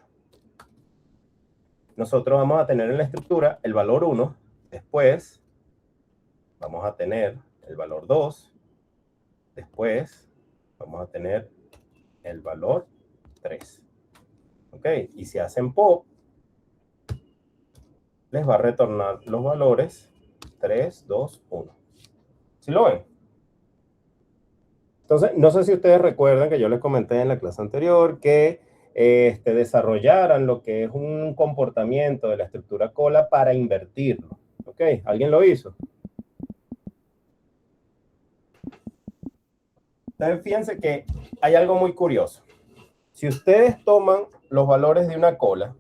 Nosotros vamos a tener en la estructura el valor 1, después vamos a tener el valor 2, después vamos a tener el valor 3. ¿Ok? Y si hacen pop, les va a retornar los valores 3, 2, 1. ¿Sí lo ven? Entonces, no sé si ustedes recuerdan que yo les comenté en la clase anterior que desarrollaran lo que es un comportamiento de la estructura cola para invertirlo. ¿Ok? ¿Alguien lo hizo? Entonces, fíjense que hay algo muy curioso. Si ustedes toman los valores de una cola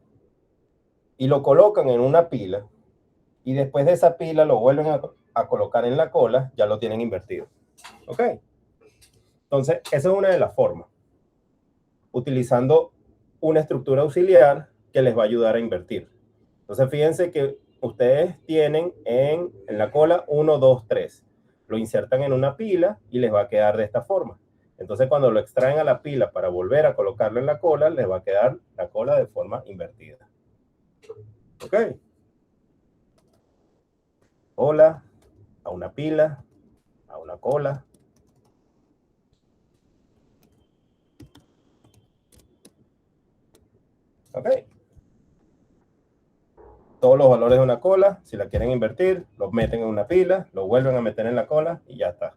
y lo colocan en una pila, y después de esa pila lo vuelven a colocar en la cola, ya lo tienen invertido. ¿Ok? Entonces, esa es una de las formas. Utilizando una estructura auxiliar que les va a ayudar a invertir. Entonces, fíjense que ustedes tienen en la cola 1, 2, 3. Lo insertan en una pila y les va a quedar de esta forma. Entonces, cuando lo extraen a la pila para volver a colocarlo en la cola, les va a quedar la cola de forma invertida. ¿Ok? Cola, a una pila, a una cola. ¿Ok? Todos los valores de una cola, si la quieren invertir, los meten en una pila, lo vuelven a meter en la cola y ya está.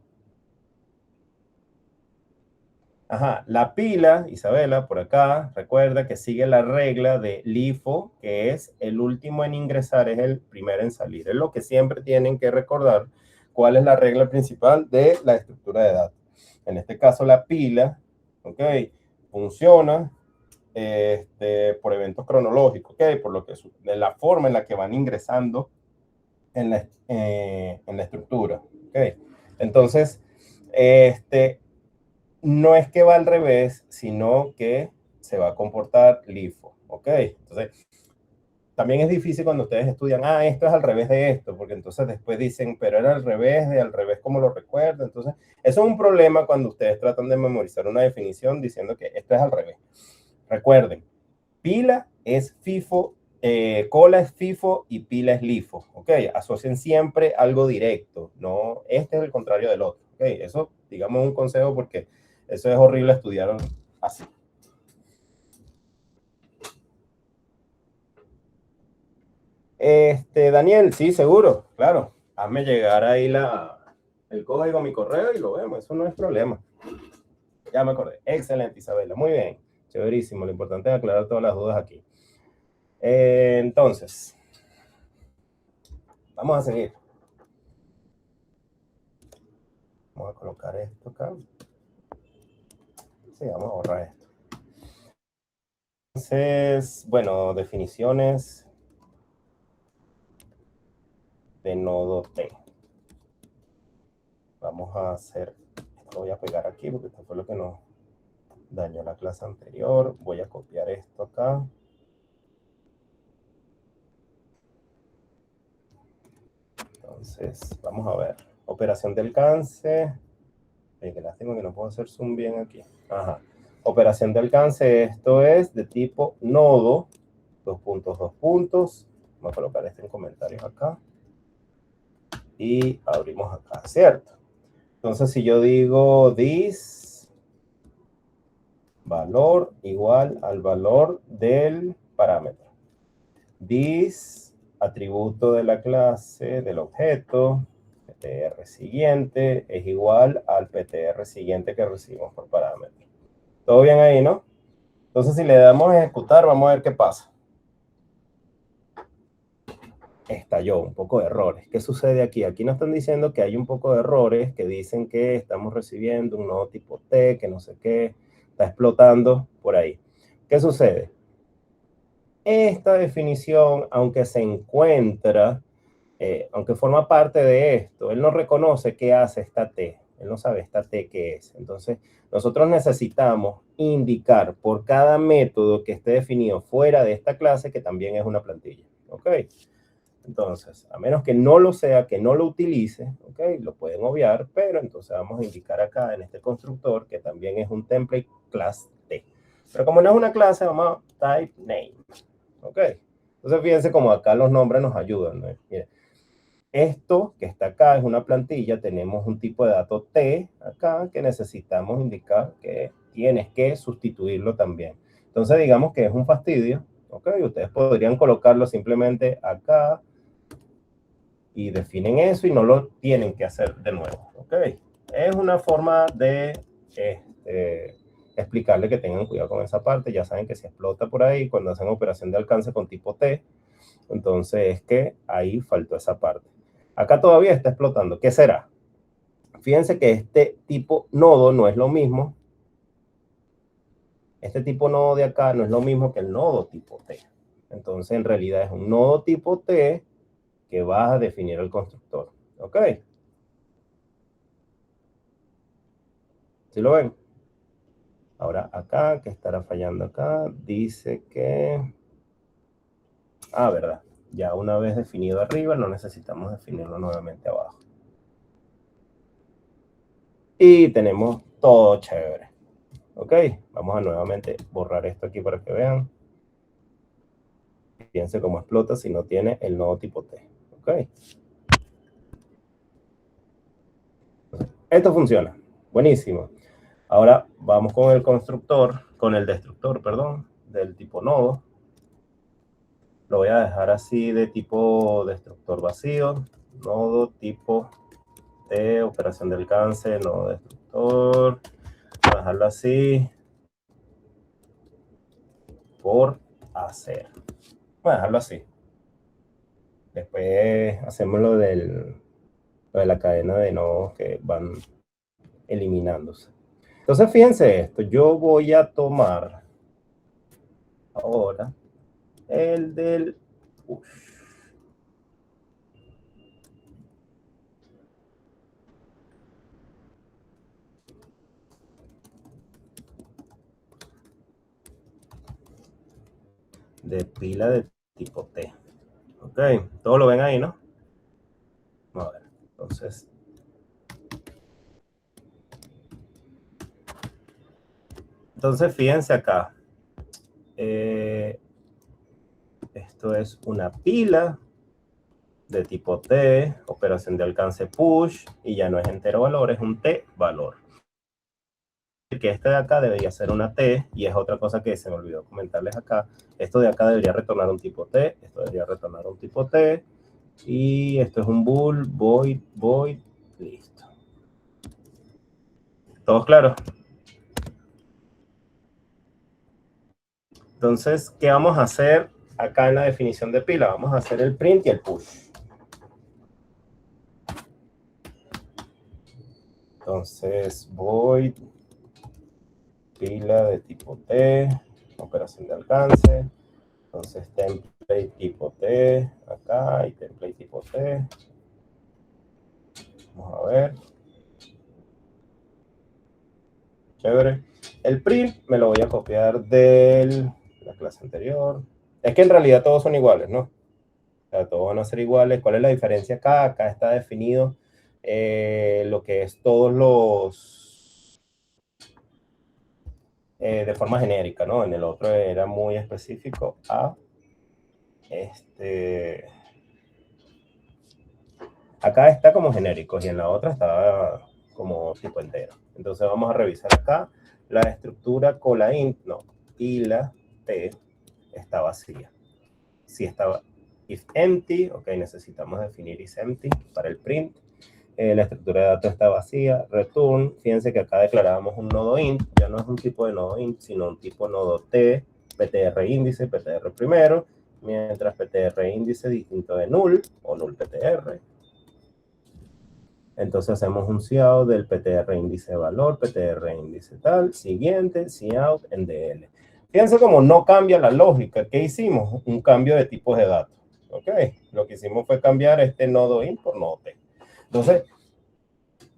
Ajá, la pila, Isabela, por acá, recuerda que sigue la regla de LIFO, que es el último en ingresar, es el primero en salir. Es lo que siempre tienen que recordar, cuál es la regla principal de la estructura de datos. En este caso, la pila, ¿ok? Funciona por eventos cronológicos, ¿ok? Por lo que de la forma en la que van ingresando en la estructura, ¿ok? Entonces, no es que va al revés, sino que se va a comportar LIFO, ¿ok? Entonces, también es difícil cuando ustedes estudian, esto es al revés de esto, porque entonces después dicen, pero era al revés, ¿cómo lo recuerdo? Entonces, eso es un problema cuando ustedes tratan de memorizar una definición diciendo que esto es al revés. Recuerden, pila es FIFO, cola es FIFO y pila es LIFO, ¿ok? Asocien siempre algo directo, no, este es el contrario del otro, ¿ok? Eso, digamos, un consejo porque eso es horrible estudiar así. Daniel, sí, seguro, claro. Hazme llegar ahí el código a mi correo y lo vemos, eso no es problema. Ya me acordé. Excelente, Isabela. Muy bien. Chéverísimo. Lo importante es aclarar todas las dudas aquí. Entonces, vamos a seguir. Vamos a colocar esto acá. Sí, vamos a borrar esto. Entonces, bueno, definiciones de nodo T. Vamos a hacer, esto lo voy a pegar aquí porque esto fue lo que nos dañó la clase anterior. Voy a copiar esto acá. Entonces, vamos a ver. Operación de alcance. Qué lástima que no puedo hacer zoom bien aquí. Ajá. Operación de alcance, esto es de tipo nodo. 2 puntos. Vamos a colocar esto en comentarios acá. Y abrimos acá, ¿cierto? Entonces, si yo digo this valor igual al valor del parámetro. This atributo de la clase, del objeto, PTR siguiente, es igual al PTR siguiente que recibimos por parámetro. ¿Todo bien ahí, no? Entonces, si le damos a ejecutar, vamos a ver qué pasa. Estalló, un poco de errores. ¿Qué sucede aquí? Aquí nos están diciendo que hay un poco de errores que dicen que estamos recibiendo un nodo tipo T, que no sé qué, está explotando por ahí. ¿Qué sucede? Esta definición, aunque se encuentra, aunque forma parte de esto, él no reconoce qué hace esta T. Él no sabe esta T qué es. Entonces, nosotros necesitamos indicar por cada método que esté definido fuera de esta clase que también es una plantilla. ¿Ok? Entonces, a menos que no lo sea, que no lo utilice, ¿ok? Lo pueden obviar, pero entonces vamos a indicar acá en este constructor que también es un template class T. Pero como no es una clase, vamos a type name, ¿ok? Entonces, fíjense cómo acá los nombres nos ayudan, ¿no? Miren, esto que está acá es una plantilla, tenemos un tipo de dato T acá que necesitamos indicar que tienes que sustituirlo también. Entonces, digamos que es un fastidio, ¿ok? Ustedes podrían colocarlo simplemente acá, y definen eso y no lo tienen que hacer de nuevo, ¿ok? Es una forma de explicarle que tengan cuidado con esa parte. Ya saben que se explota por ahí cuando hacen operación de alcance con tipo T. Entonces es que ahí faltó esa parte. Acá todavía está explotando. ¿Qué será? Fíjense que este tipo nodo no es lo mismo. Este tipo nodo de acá no es lo mismo que el nodo tipo T. Entonces, en realidad es un nodo tipo T que va a definir el constructor. ¿Ok? ¿Sí lo ven? Ahora acá, que estará fallando acá, dice que... Ah, verdad. Ya una vez definido arriba, no necesitamos definirlo nuevamente abajo. Y tenemos todo chévere. ¿Ok? Vamos a nuevamente borrar esto aquí para que vean. Fíjense cómo explota si no tiene el nodo tipo T. ¿Ok? Esto funciona. Buenísimo. Ahora vamos con el constructor, con el destructor, perdón, del tipo nodo. Lo voy a dejar así de tipo destructor vacío. Nodo tipo T, operación de alcance, nodo destructor. Voy a dejarlo así por hacer. Voy a dejarlo así. Después hacemos lo de la cadena de nodos que van eliminándose. Entonces, fíjense esto. Yo voy a tomar ahora el del push. De pila de tipo T. Ok, todo lo ven ahí, ¿no? Vamos a ver. Entonces fíjense acá. Esto es una pila de tipo T, operación de alcance push, y ya no es entero valor, es un T valor. Que este de acá debería ser una T, y es otra cosa que se me olvidó comentarles acá. Esto de acá debería retornar un tipo T, esto debería retornar un tipo T, y esto es un bool, void, listo. ¿Todos claros? Entonces, ¿qué vamos a hacer acá en la definición de pila? Vamos a hacer el print y el push. Entonces, void, pila de tipo T, operación de alcance. Entonces, template tipo T acá y template tipo T. Vamos a ver. Chévere. El print me lo voy a copiar de la clase anterior. Es que en realidad todos son iguales, ¿no? O sea, todos van a ser iguales. ¿Cuál es la diferencia acá? Acá está definido lo que es todos los... de forma genérica, ¿no? En el otro era muy específico a acá está como genérico y en la otra está como tipo entero. Entonces vamos a revisar acá la estructura cola int, no, y la t está vacía. Si estaba if empty, ok, necesitamos definir is empty para el print. La estructura de datos está vacía. Return, fíjense que acá declarábamos un nodo int, ya no es un tipo de nodo int, sino un tipo nodo t, ptr índice, ptr primero, mientras ptr índice distinto de null o null ptr. Entonces hacemos un cout del ptr índice valor, ptr índice tal, siguiente, cout en dl. Fíjense cómo no cambia la lógica. ¿Qué hicimos? Un cambio de tipos de datos. ¿Ok? Lo que hicimos fue cambiar este nodo int por nodo t. Entonces,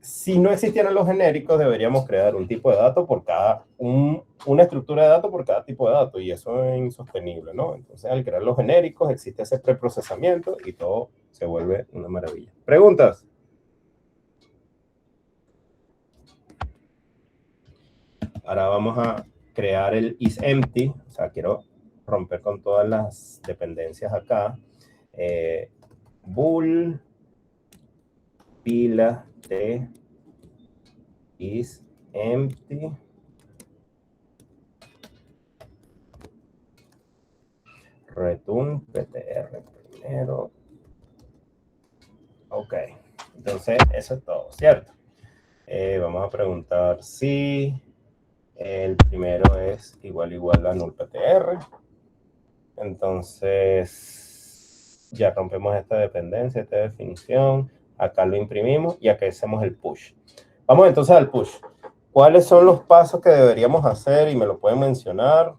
si no existieran los genéricos, deberíamos crear un tipo de dato por cada, una estructura de datos por cada tipo de dato, y eso es insostenible, ¿no? Entonces, al crear los genéricos, existe ese preprocesamiento y todo se vuelve una maravilla. ¿Preguntas? Ahora vamos a crear el isEmpty, o sea, quiero romper con todas las dependencias acá. Bool, pila de isEmpty. Return ptr primero. Ok, entonces eso es todo, ¿cierto? Vamos a preguntar si el primero es igual a null ptr. Entonces, ya rompemos esta dependencia, esta definición. Acá lo imprimimos y acá hacemos el push. Vamos entonces al push. ¿Cuáles son los pasos que deberíamos hacer? Y me lo pueden mencionar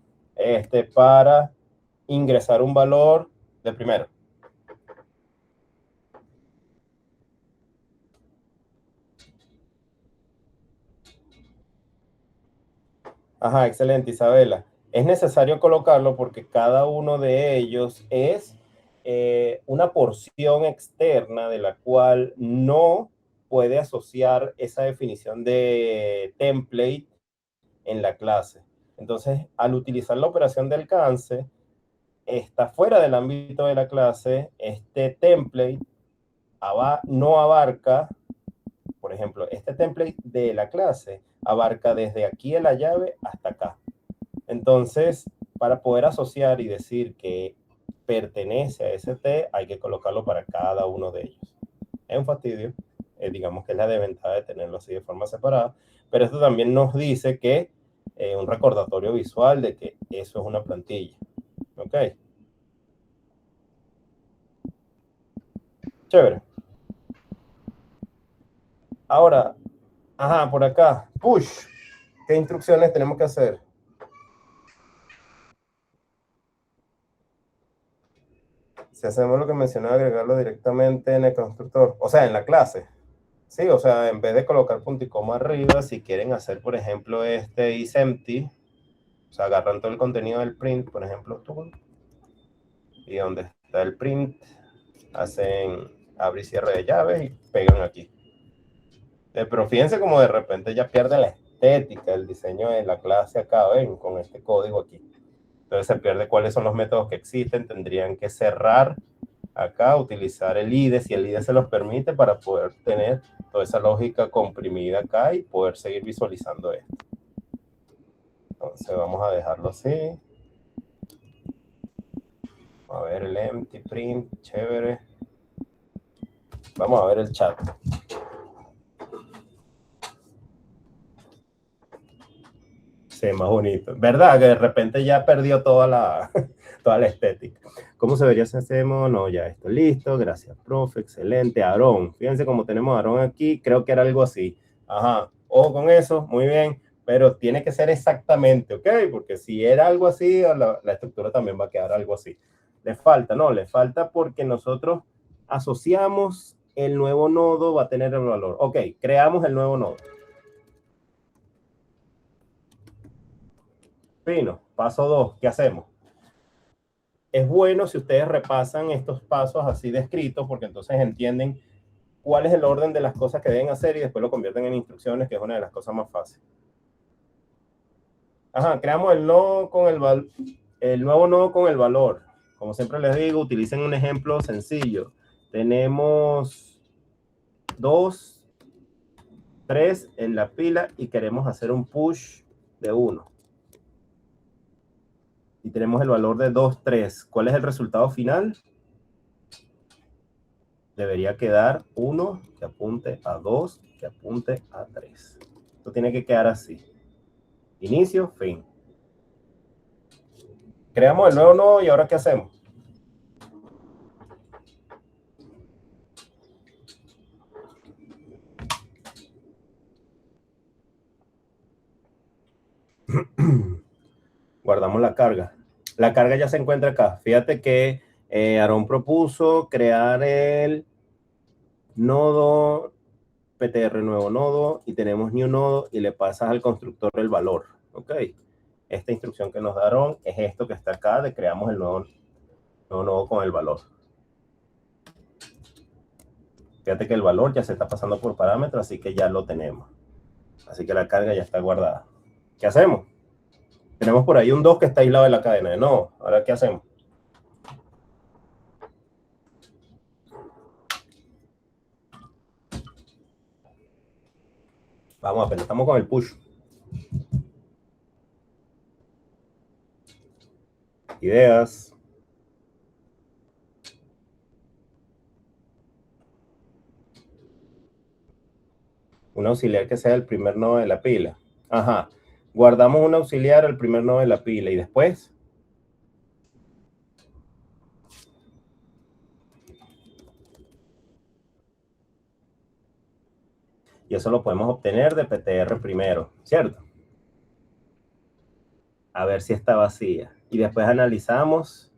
para ingresar un valor de primero. Ajá, excelente, Isabela. Es necesario colocarlo porque cada uno de ellos es una porción externa de la cual no puede asociar esa definición de template en la clase. Entonces, al utilizar la operación de alcance, está fuera del ámbito de la clase. Este template no abarca, por ejemplo, este template de la clase abarca desde aquí en la llave hasta acá. Entonces, para poder asociar y decir que pertenece a ese T, hay que colocarlo para cada uno de ellos. Es un fastidio, digamos que es la desventaja de tenerlo así de forma separada, pero esto también nos dice que un recordatorio visual de que eso es una plantilla. ¿Ok? Chévere. Ahora, ajá, por acá, push. ¿Qué instrucciones tenemos que hacer? Si hacemos lo que mencionaba, agregarlo directamente en el constructor, o sea, en la clase. Sí, o sea, en vez de colocar punto y coma arriba, si quieren hacer, por ejemplo, este isEmpty, o sea, agarran todo el contenido del print, por ejemplo, tool, y donde está el print, hacen abre y cierre de llaves y pegan aquí. Pero fíjense como de repente ya pierde la estética, el diseño de la clase acá, ven, con este código aquí. Entonces se pierde cuáles son los métodos que existen, tendrían que cerrar acá, utilizar el IDE, si el IDE se los permite, para poder tener toda esa lógica comprimida acá y poder seguir visualizando esto. Entonces vamos a dejarlo así. A ver el empty print, chévere. Vamos a ver el chat. Sí, más bonito. ¿Verdad? Que de repente ya perdió toda la, toda la estética. ¿Cómo se vería si hacemos? No, ya esto listo. Gracias, profe. Excelente. Aarón. Fíjense cómo tenemos a Aarón aquí. Creo que era algo así. Ajá. Ojo con eso. Muy bien. Pero tiene que ser exactamente, ¿ok? Porque si era algo así, la estructura también va a quedar algo así. Le falta, no, le falta porque nosotros asociamos el nuevo nodo, va a tener el valor. Ok, creamos el nuevo nodo. Fino. Paso 2. ¿Qué hacemos? Es bueno si ustedes repasan estos pasos así descritos, porque entonces entienden cuál es el orden de las cosas que deben hacer y después lo convierten en instrucciones, que es una de las cosas más fáciles. Ajá, creamos el nodo con el nuevo nodo con el valor. Como siempre les digo, utilicen un ejemplo sencillo. Tenemos 2, 3 en la pila y queremos hacer un push de 1. Y tenemos el valor de 2, 3. ¿Cuál es el resultado final? Debería quedar 1 que apunte a 2, que apunte a 3. Esto tiene que quedar así. Inicio, fin. Creamos el nuevo nodo y ahora ¿qué hacemos? Guardamos la carga. La carga ya se encuentra acá. Fíjate que Aarón propuso crear el nodo ptr nuevo nodo y tenemos new nodo y le pasas al constructor el valor. Ok. Esta instrucción que nos daron es esto que está acá de creamos el nuevo nodo con el valor. Fíjate que el valor ya se está pasando por parámetros, así que ya lo tenemos. Así que la carga ya está guardada. ¿Qué hacemos? Tenemos por ahí un 2 que está aislado de la cadena de nodo. Ahora, ¿qué hacemos? Vamos, apenas estamos con el push. Ideas. Un auxiliar que sea el primer nodo de la pila. Ajá. Guardamos un auxiliar al primer nodo de la pila y después Y eso lo podemos obtener de PTR primero, ¿cierto? A ver si está vacía. Y después analizamos.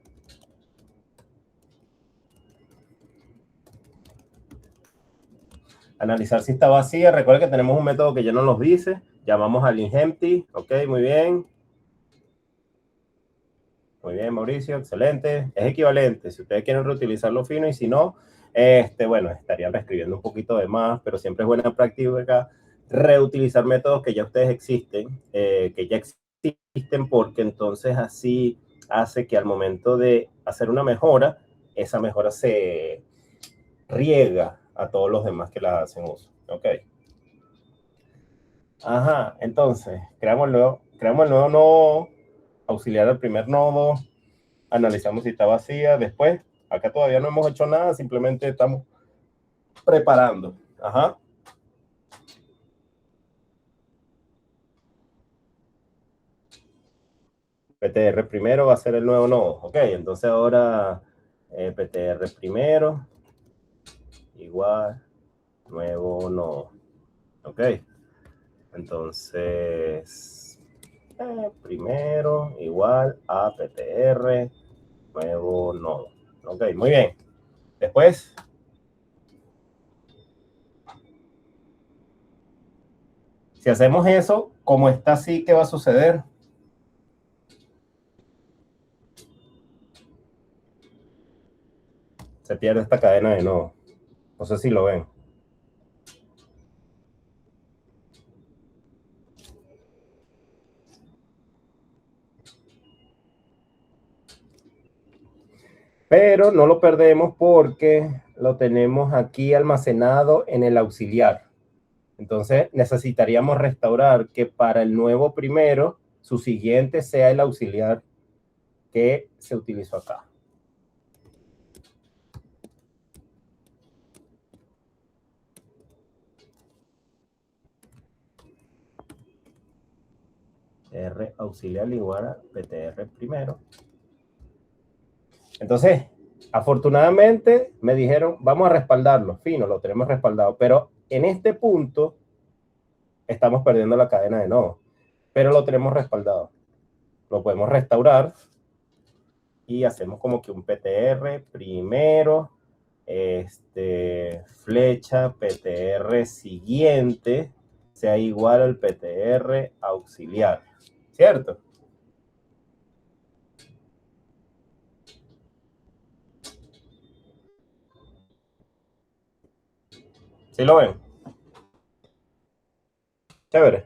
Analizar si está vacía. Recuerda que tenemos un método que ya nos los dice. Llamamos al inempty. Ok, muy bien. Muy bien, Mauricio, excelente. Es equivalente. Si ustedes quieren reutilizarlo fino y si no, bueno, estarían reescribiendo un poquito de más, pero siempre es buena práctica reutilizar métodos que ya ustedes existen, que ya existen, porque entonces así hace que al momento de hacer una mejora, esa mejora se riega a todos los demás que la hacen uso. Ok. Ajá, entonces, creamos el nuevo nodo, auxiliar al primer nodo, analizamos si está vacía. Después, acá todavía no hemos hecho nada, simplemente estamos preparando. Ajá. PTR primero va a ser el nuevo nodo. Ok, entonces ahora PTR primero igual nuevo nodo. Ok, entonces primero igual a PTR nuevo nodo. Ok, muy bien. Después, si hacemos eso, como está así, ¿qué va a suceder? Se pierde esta cadena de nodo. No sé si lo ven. Pero no lo perdemos porque lo tenemos aquí almacenado en el auxiliar. Entonces necesitaríamos restaurar que para el nuevo primero, su siguiente sea el auxiliar que se utilizó acá. R auxiliar igual a PTR primero. Entonces, afortunadamente me dijeron, vamos a respaldarlo, fino, lo tenemos respaldado, pero en este punto estamos perdiendo la cadena de nodos, pero lo tenemos respaldado. Lo podemos restaurar y hacemos como que un PTR primero, flecha PTR siguiente sea igual al PTR auxiliar, ¿cierto? ¿Sí lo ven? Chévere.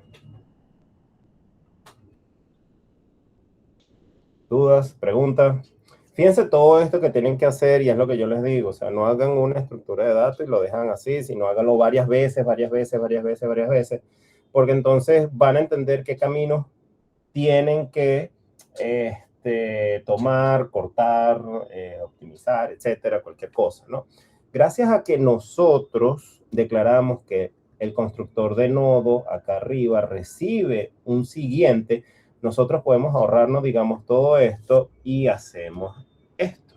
¿Dudas? ¿Preguntas? Fíjense todo esto que tienen que hacer y es lo que yo les digo, o sea, no hagan una estructura de datos y lo dejan así, sino háganlo varias veces, varias veces, varias veces, varias veces, porque entonces van a entender qué caminos tienen que tomar, cortar, optimizar, etcétera, cualquier cosa, ¿no? Gracias a que nosotros declaramos que el constructor de nodo acá arriba recibe un siguiente, nosotros podemos ahorrarnos, digamos, todo esto y hacemos esto.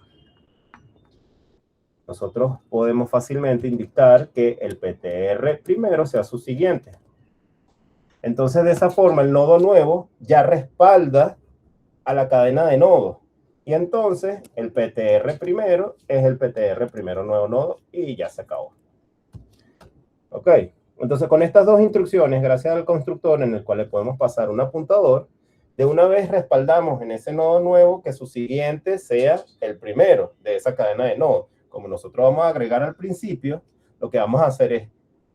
Nosotros podemos fácilmente indicar que el PTR primero sea su siguiente. Entonces, de esa forma, el nodo nuevo ya respalda a la cadena de nodos. Y entonces el PTR primero es el PTR primero nuevo nodo y ya se acabó. Ok, entonces con estas dos instrucciones, gracias al constructor en el cual le podemos pasar un apuntador, de una vez respaldamos en ese nodo nuevo que su siguiente sea el primero de esa cadena de nodos. Como nosotros vamos a agregar al principio, lo que vamos a hacer es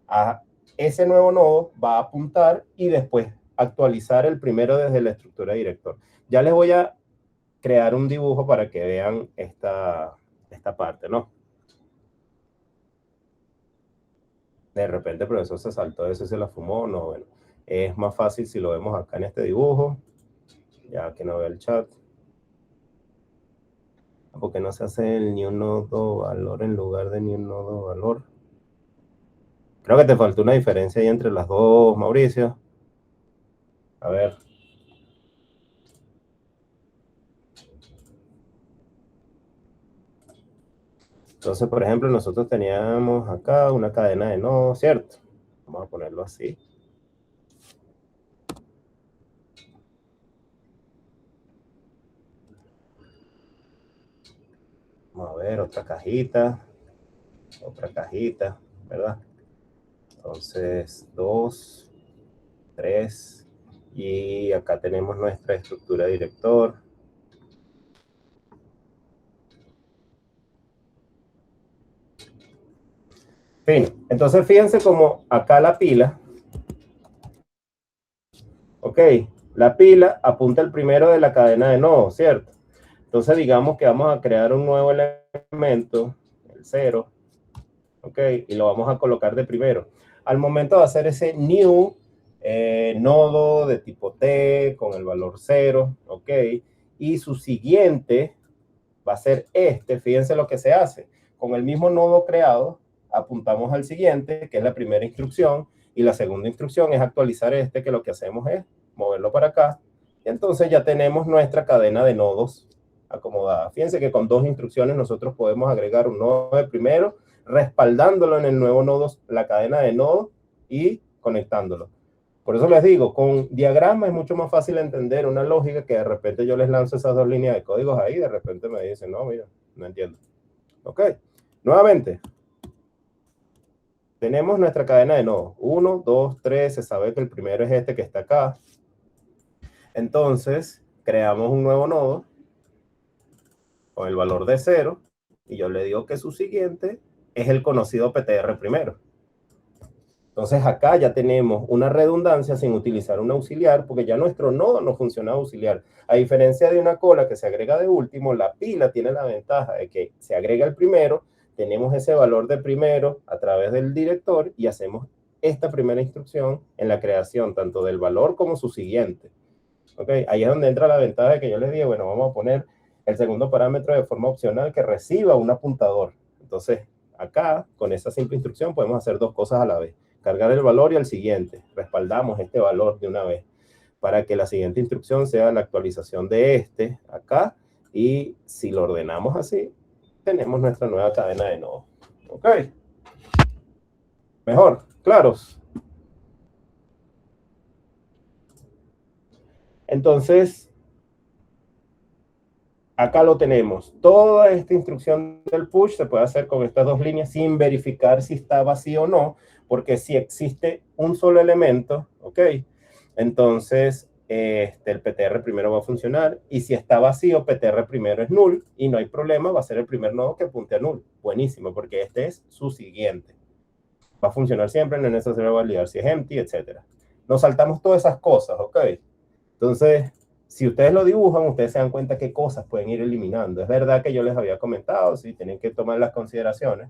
a ese nuevo nodo va a apuntar y después actualizar el primero desde la estructura de director. Ya les voy a crear un dibujo para que vean esta parte, ¿no? De repente el profesor se saltó eso y se la fumó, no, bueno. Es más fácil si lo vemos acá en este dibujo, ya que no veo el chat. Porque no se hace el new nodo valor en lugar de new nodo valor. Creo que te faltó una diferencia ahí entre las dos, Mauricio. A ver. Entonces, por ejemplo, nosotros teníamos acá una cadena de nodos, ¿cierto? Vamos a ponerlo así. Vamos a ver, otra cajita, ¿verdad? Entonces, 2, 3, y acá tenemos nuestra estructura director. Fin. Entonces, fíjense como acá la pila, ok, la pila apunta al primero de la cadena de nodos, ¿cierto? Entonces, digamos que vamos a crear un nuevo elemento, el 0, ok, y lo vamos a colocar de primero. Al momento de hacer ese new nodo de tipo T con el valor 0, ok, y su siguiente va a ser este, fíjense lo que se hace. Con el mismo nodo creado, apuntamos al siguiente, que es la primera instrucción, y la segunda instrucción es actualizar este, que lo que hacemos es moverlo para acá, y entonces ya tenemos nuestra cadena de nodos acomodada. Fíjense que con 2 instrucciones nosotros podemos agregar un nodo de primero, respaldándolo en el nuevo nodo, la cadena de nodos, y conectándolo. Por eso les digo, con diagrama es mucho más fácil entender una lógica que de repente yo les lanzo esas 2 líneas de códigos ahí y de repente me dicen, no, mira, no entiendo. Ok, nuevamente, tenemos nuestra cadena de nodos. 1, 2, 3, se sabe que el primero es este que está acá. Entonces, creamos un nuevo nodo con el valor de 0 y yo le digo que su siguiente es el conocido PTR primero. Entonces acá ya tenemos una redundancia sin utilizar un auxiliar, porque ya nuestro nodo no funciona auxiliar. A diferencia de una cola que se agrega de último, la pila tiene la ventaja de que se agrega el primero, tenemos ese valor de primero a través del director y hacemos esta primera instrucción en la creación tanto del valor como su siguiente. ¿Okay? Ahí es donde entra la ventaja de que yo les digo, bueno, vamos a poner el segundo parámetro de forma opcional que reciba un apuntador. Entonces, acá, con esa simple instrucción, podemos hacer 2 cosas a la vez. Cargar el valor y el siguiente. Respaldamos este valor de una vez para que la siguiente instrucción sea la actualización de este acá. Y si lo ordenamos así, tenemos nuestra nueva cadena de nodos. ¿Ok? Mejor, claros. Entonces, acá lo tenemos. Toda esta instrucción del push se puede hacer con estas 2 líneas sin verificar si está vacío o no, porque si existe un solo elemento, ¿ok? Entonces, el PTR primero va a funcionar, y si está vacío, PTR primero es null, y no hay problema, va a ser el primer nodo que apunte a null. Buenísimo, porque este es su siguiente. Va a funcionar siempre, no es necesario validar si es empty, etc. Nos saltamos todas esas cosas, ¿ok? Entonces, si ustedes lo dibujan, ustedes se dan cuenta qué cosas pueden ir eliminando. Es verdad que yo les había comentado, sí, tienen que tomar las consideraciones,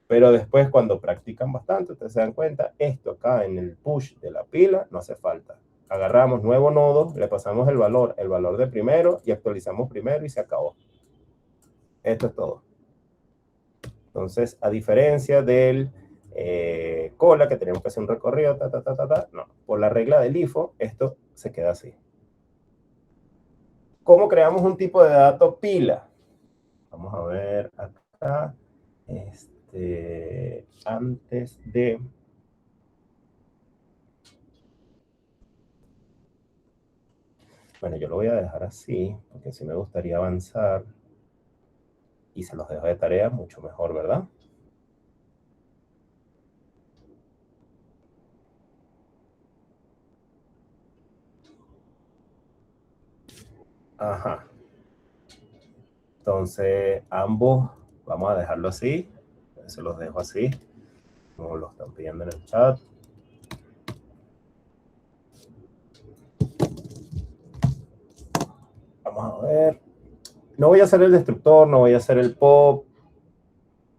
pero después cuando practican bastante, ustedes se dan cuenta, esto acá en el push de la pila no hace falta. Agarramos nuevo nodo, le pasamos el valor de primero y actualizamos primero y se acabó. Esto es todo. Entonces, a diferencia del cola, que tenemos que hacer un recorrido, no, por la regla del IFO, esto se queda así. ¿Cómo creamos un tipo de dato pila? Vamos a ver acá. Antes de... Bueno, yo lo voy a dejar así, porque si me gustaría avanzar y se los dejo de tarea, mucho mejor, ¿verdad? Ajá. Entonces, ambos, vamos a dejarlo así. Se los dejo así, como lo están pidiendo en el chat. Vamos a ver. No voy a hacer el destructor, no voy a hacer el pop.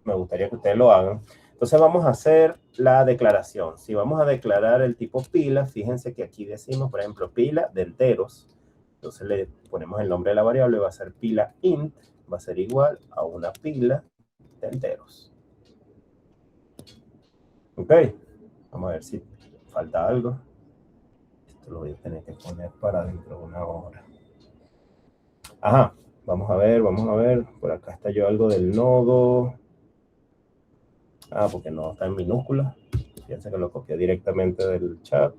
Me gustaría que ustedes lo hagan. Entonces vamos a hacer la declaración. Si vamos a declarar el tipo pila, fíjense que aquí decimos, por ejemplo, pila de enteros. Entonces le ponemos el nombre de la variable, va a ser pila int, va a ser igual a una pila de enteros. Ok, vamos a ver si falta algo. Esto lo voy a tener que poner para dentro de una hora. Ajá, vamos a ver. Por acá está yo algo del nodo. Ah, porque no está en minúscula. Fíjense que lo copié directamente del chat.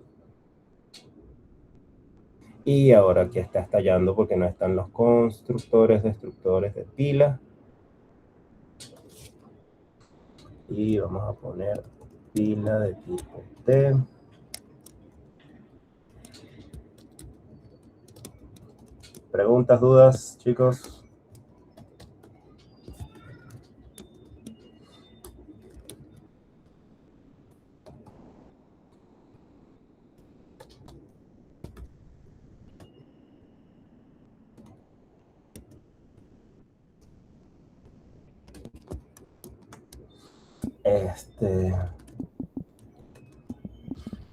Y ahora aquí está estallando porque no están los constructores, destructores de pila. Y vamos a poner pila de tipo T. ¿Preguntas, dudas, chicos?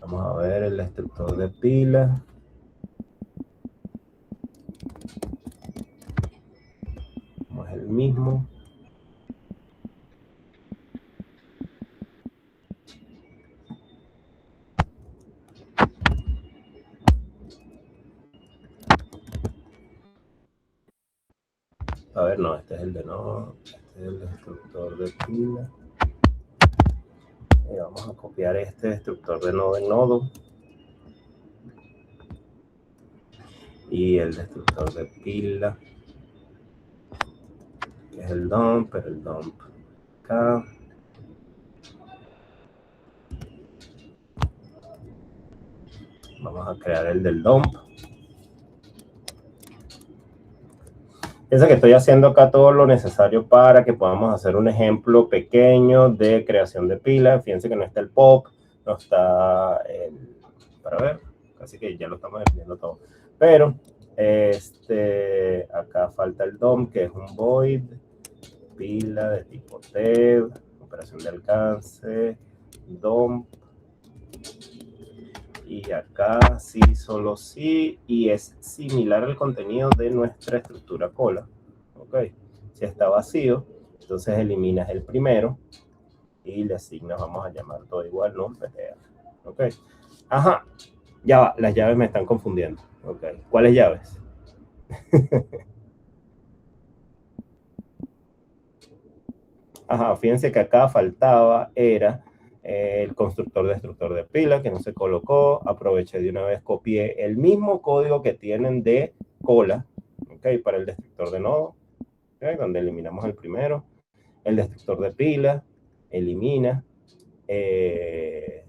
Vamos a ver el destructor de pila. Como es el mismo. A ver, no, este es el de no. Este es el destructor de pila. Y vamos a copiar este destructor de nodo en nodo. Y el destructor de pila, que es el dump, pero el dump acá. Vamos a crear el del dump. Piensa que estoy haciendo acá todo lo necesario para que podamos hacer un ejemplo pequeño de creación de pila. Fíjense que no está el pop, no está el... Para ver, casi que ya lo estamos definiendo todo. Pero acá falta el DOM, que es un void, pila de tipo T, operación de alcance, DOM. Y acá sí, solo sí, y es similar al contenido de nuestra estructura cola. Ok, si está vacío, entonces eliminas el primero y le asignas, vamos a llamar todo igual, no PTR. Ok, ajá, ya va, las llaves me están confundiendo. Ok, ¿cuáles llaves? Ajá, fíjense que acá faltaba, era el constructor destructor de pila, que no se colocó. Aproveché de una vez, copié el mismo código que tienen de cola, ¿ok? Para el destructor de nodo, ¿ok? Donde eliminamos el primero. El destructor de pila, elimina. El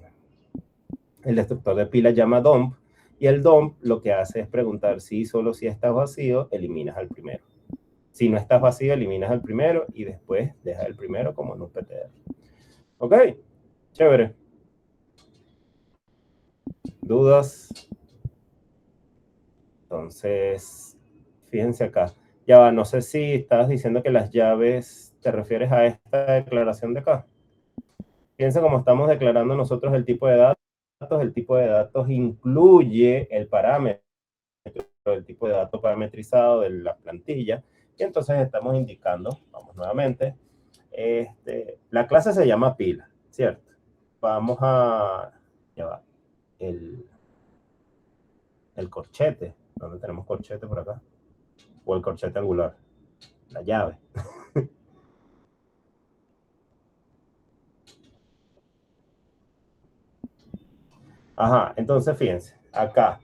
destructor de pila llama dump, y el dump lo que hace es preguntar si solo si está vacío, eliminas al primero. Si no estás vacío, eliminas al primero y después dejas el primero como en un PTR. Ok, chévere. ¿Dudas? Entonces, fíjense acá. Ya va, no sé si estabas diciendo que las llaves te refieres a esta declaración de acá. Fíjense cómo estamos declarando nosotros el tipo de datos. El tipo de datos incluye el parámetro, el tipo de dato parametrizado de la plantilla. Y entonces estamos indicando, vamos nuevamente, la clase se llama pila, ¿cierto? Vamos a, ya va, el corchete, donde tenemos corchete por acá, o el corchete angular, la llave. Ajá, entonces fíjense, acá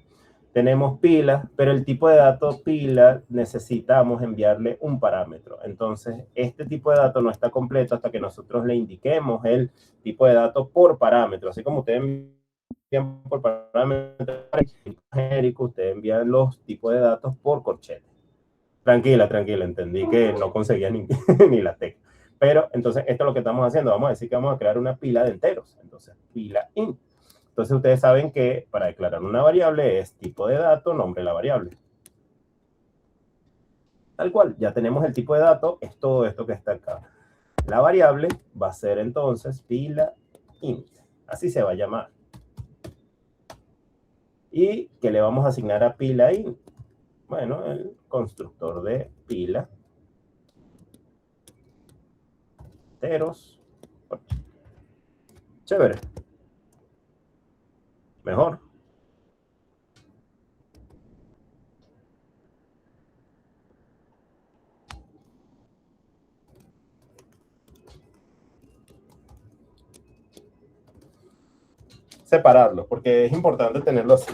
tenemos pila, pero el tipo de dato pila necesitamos enviarle un parámetro. Entonces, este tipo de dato no está completo hasta que nosotros le indiquemos el tipo de dato por parámetro. Así como ustedes envían por parámetro genérico, ustedes envían los tipos de datos por corchete. Tranquila, tranquila, entendí que no conseguía ni, ni la tecla. Pero entonces, esto es lo que estamos haciendo. Vamos a decir que vamos a crear una pila de enteros. Entonces, pila int. Entonces, ustedes saben que para declarar una variable es tipo de dato, nombre de la variable. Tal cual, ya tenemos el tipo de dato, es todo esto que está acá. La variable va a ser entonces pila int. Así se va a llamar. ¿Y qué le vamos a asignar a pila int? Bueno, el constructor de pila enteros. Chévere. Mejor. separarlos, porque es importante tenerlo así.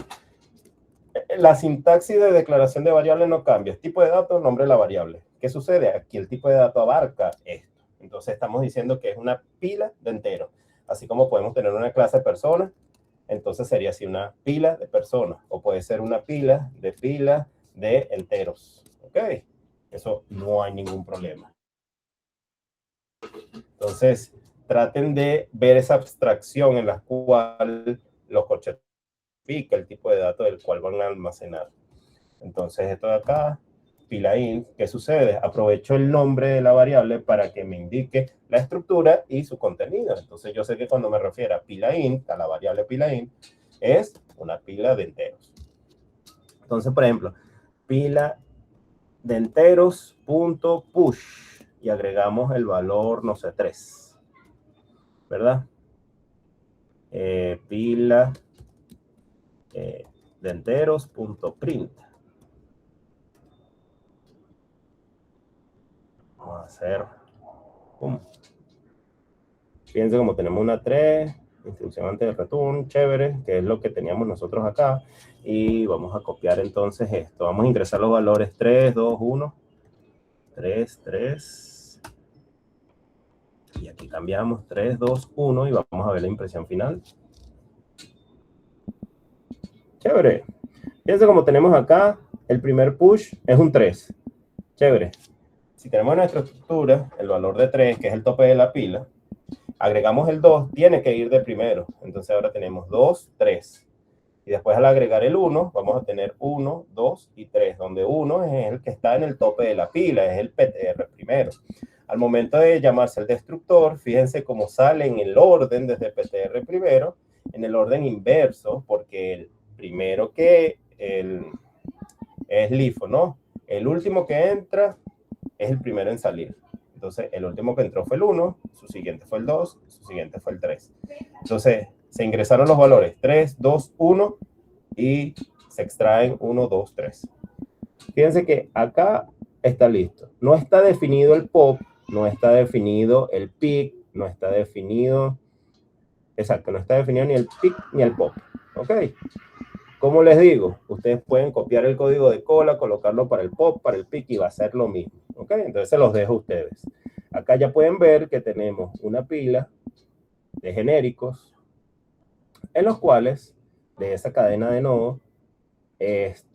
La sintaxis de declaración de variable no cambia. Es tipo de dato, nombre de la variable. ¿Qué sucede? Aquí el tipo de dato abarca esto. Entonces estamos diciendo que es una pila de enteros. Así como podemos tener una clase de personas, entonces sería así una pila de personas. O puede ser una pila de enteros. ¿Ok? Eso no hay ningún problema. Entonces, traten de ver esa abstracción en la cual los corchetes pica el tipo de datos del cual van a almacenar. Entonces, esto de acá, pila int, ¿qué sucede? Aprovecho el nombre de la variable para que me indique la estructura y su contenido. Entonces, yo sé que cuando me refiero a pila int, a la variable pila int, es una pila de enteros. Entonces, por ejemplo, pila de enteros.push y agregamos el valor, no sé, 3. ¿Verdad? Pila de enteros.print. Vamos a hacer. Fíjense como tenemos una 3, instrucción antes del return, chévere, que es lo que teníamos nosotros acá. Y vamos a copiar entonces esto. Vamos a ingresar los valores 3, 2, 1. 3, 3. Y aquí cambiamos 3, 2, 1 y vamos a ver la impresión final. Chévere. Fíjense como tenemos acá, el primer push es un 3. Chévere. Si tenemos en nuestra estructura el valor de 3, que es el tope de la pila, agregamos el 2, tiene que ir de primero. Entonces ahora tenemos 2, 3. Y después al agregar el 1, vamos a tener 1, 2 y 3, donde 1 es el que está en el tope de la pila, es el PTR primero. Al momento de llamarse el destructor, fíjense cómo sale en el orden desde PTR primero, en el orden inverso, porque el primero que es LIFO, ¿no? El último que entra es el primero en salir. Entonces, el último que entró fue el 1, su siguiente fue el 2, su siguiente fue el 3. Entonces, se ingresaron los valores 3, 2, 1 y se extraen 1, 2, 3. Fíjense que acá está listo. No está definido el pop, no está definido el pick, no está definido... Exacto, no está definido ni el pick ni el pop. ¿Ok? Como les digo, ustedes pueden copiar el código de cola, colocarlo para el pop, para el pick y va a ser lo mismo. ¿Ok? Entonces se los dejo a ustedes. Acá ya pueden ver que tenemos una pila de genéricos en los cuales de esa cadena de nodos,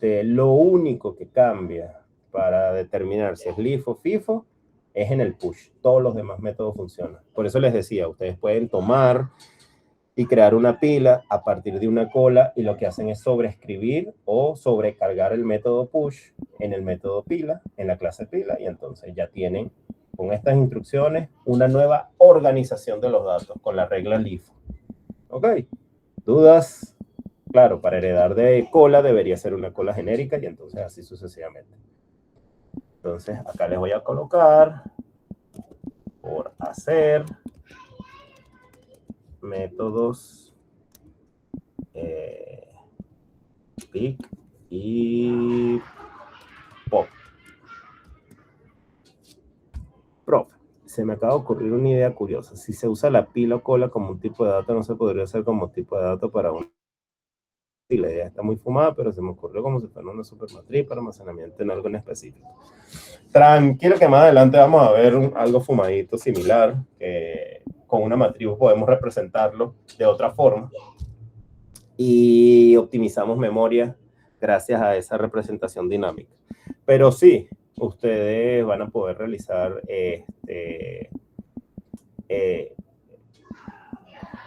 lo único que cambia para determinar si es LIFO o FIFO es en el push. Todos los demás métodos funcionan. Por eso les decía, ustedes pueden tomar y crear una pila a partir de una cola y lo que hacen es sobreescribir o sobrecargar el método push en el método pila, en la clase pila, y entonces ya tienen con estas instrucciones una nueva organización de los datos con la regla LIFO. ¿Ok? ¿Dudas? Claro, para heredar de cola debería ser una cola genérica y entonces así sucesivamente. Entonces acá les voy a colocar por hacer métodos pick y pop. Profe, se me acaba de ocurrir una idea curiosa. Si se usa la pila o cola como un tipo de dato, ¿no se podría usar como tipo de dato para un... Sí, la idea está muy fumada, pero se me ocurrió como si fuera una supermatriz para almacenamiento en algo en específico. Tranquilo que más adelante vamos a ver algo fumadito similar, que con una matriz podemos representarlo de otra forma y optimizamos memoria gracias a esa representación dinámica. Pero sí, ustedes van a poder realizar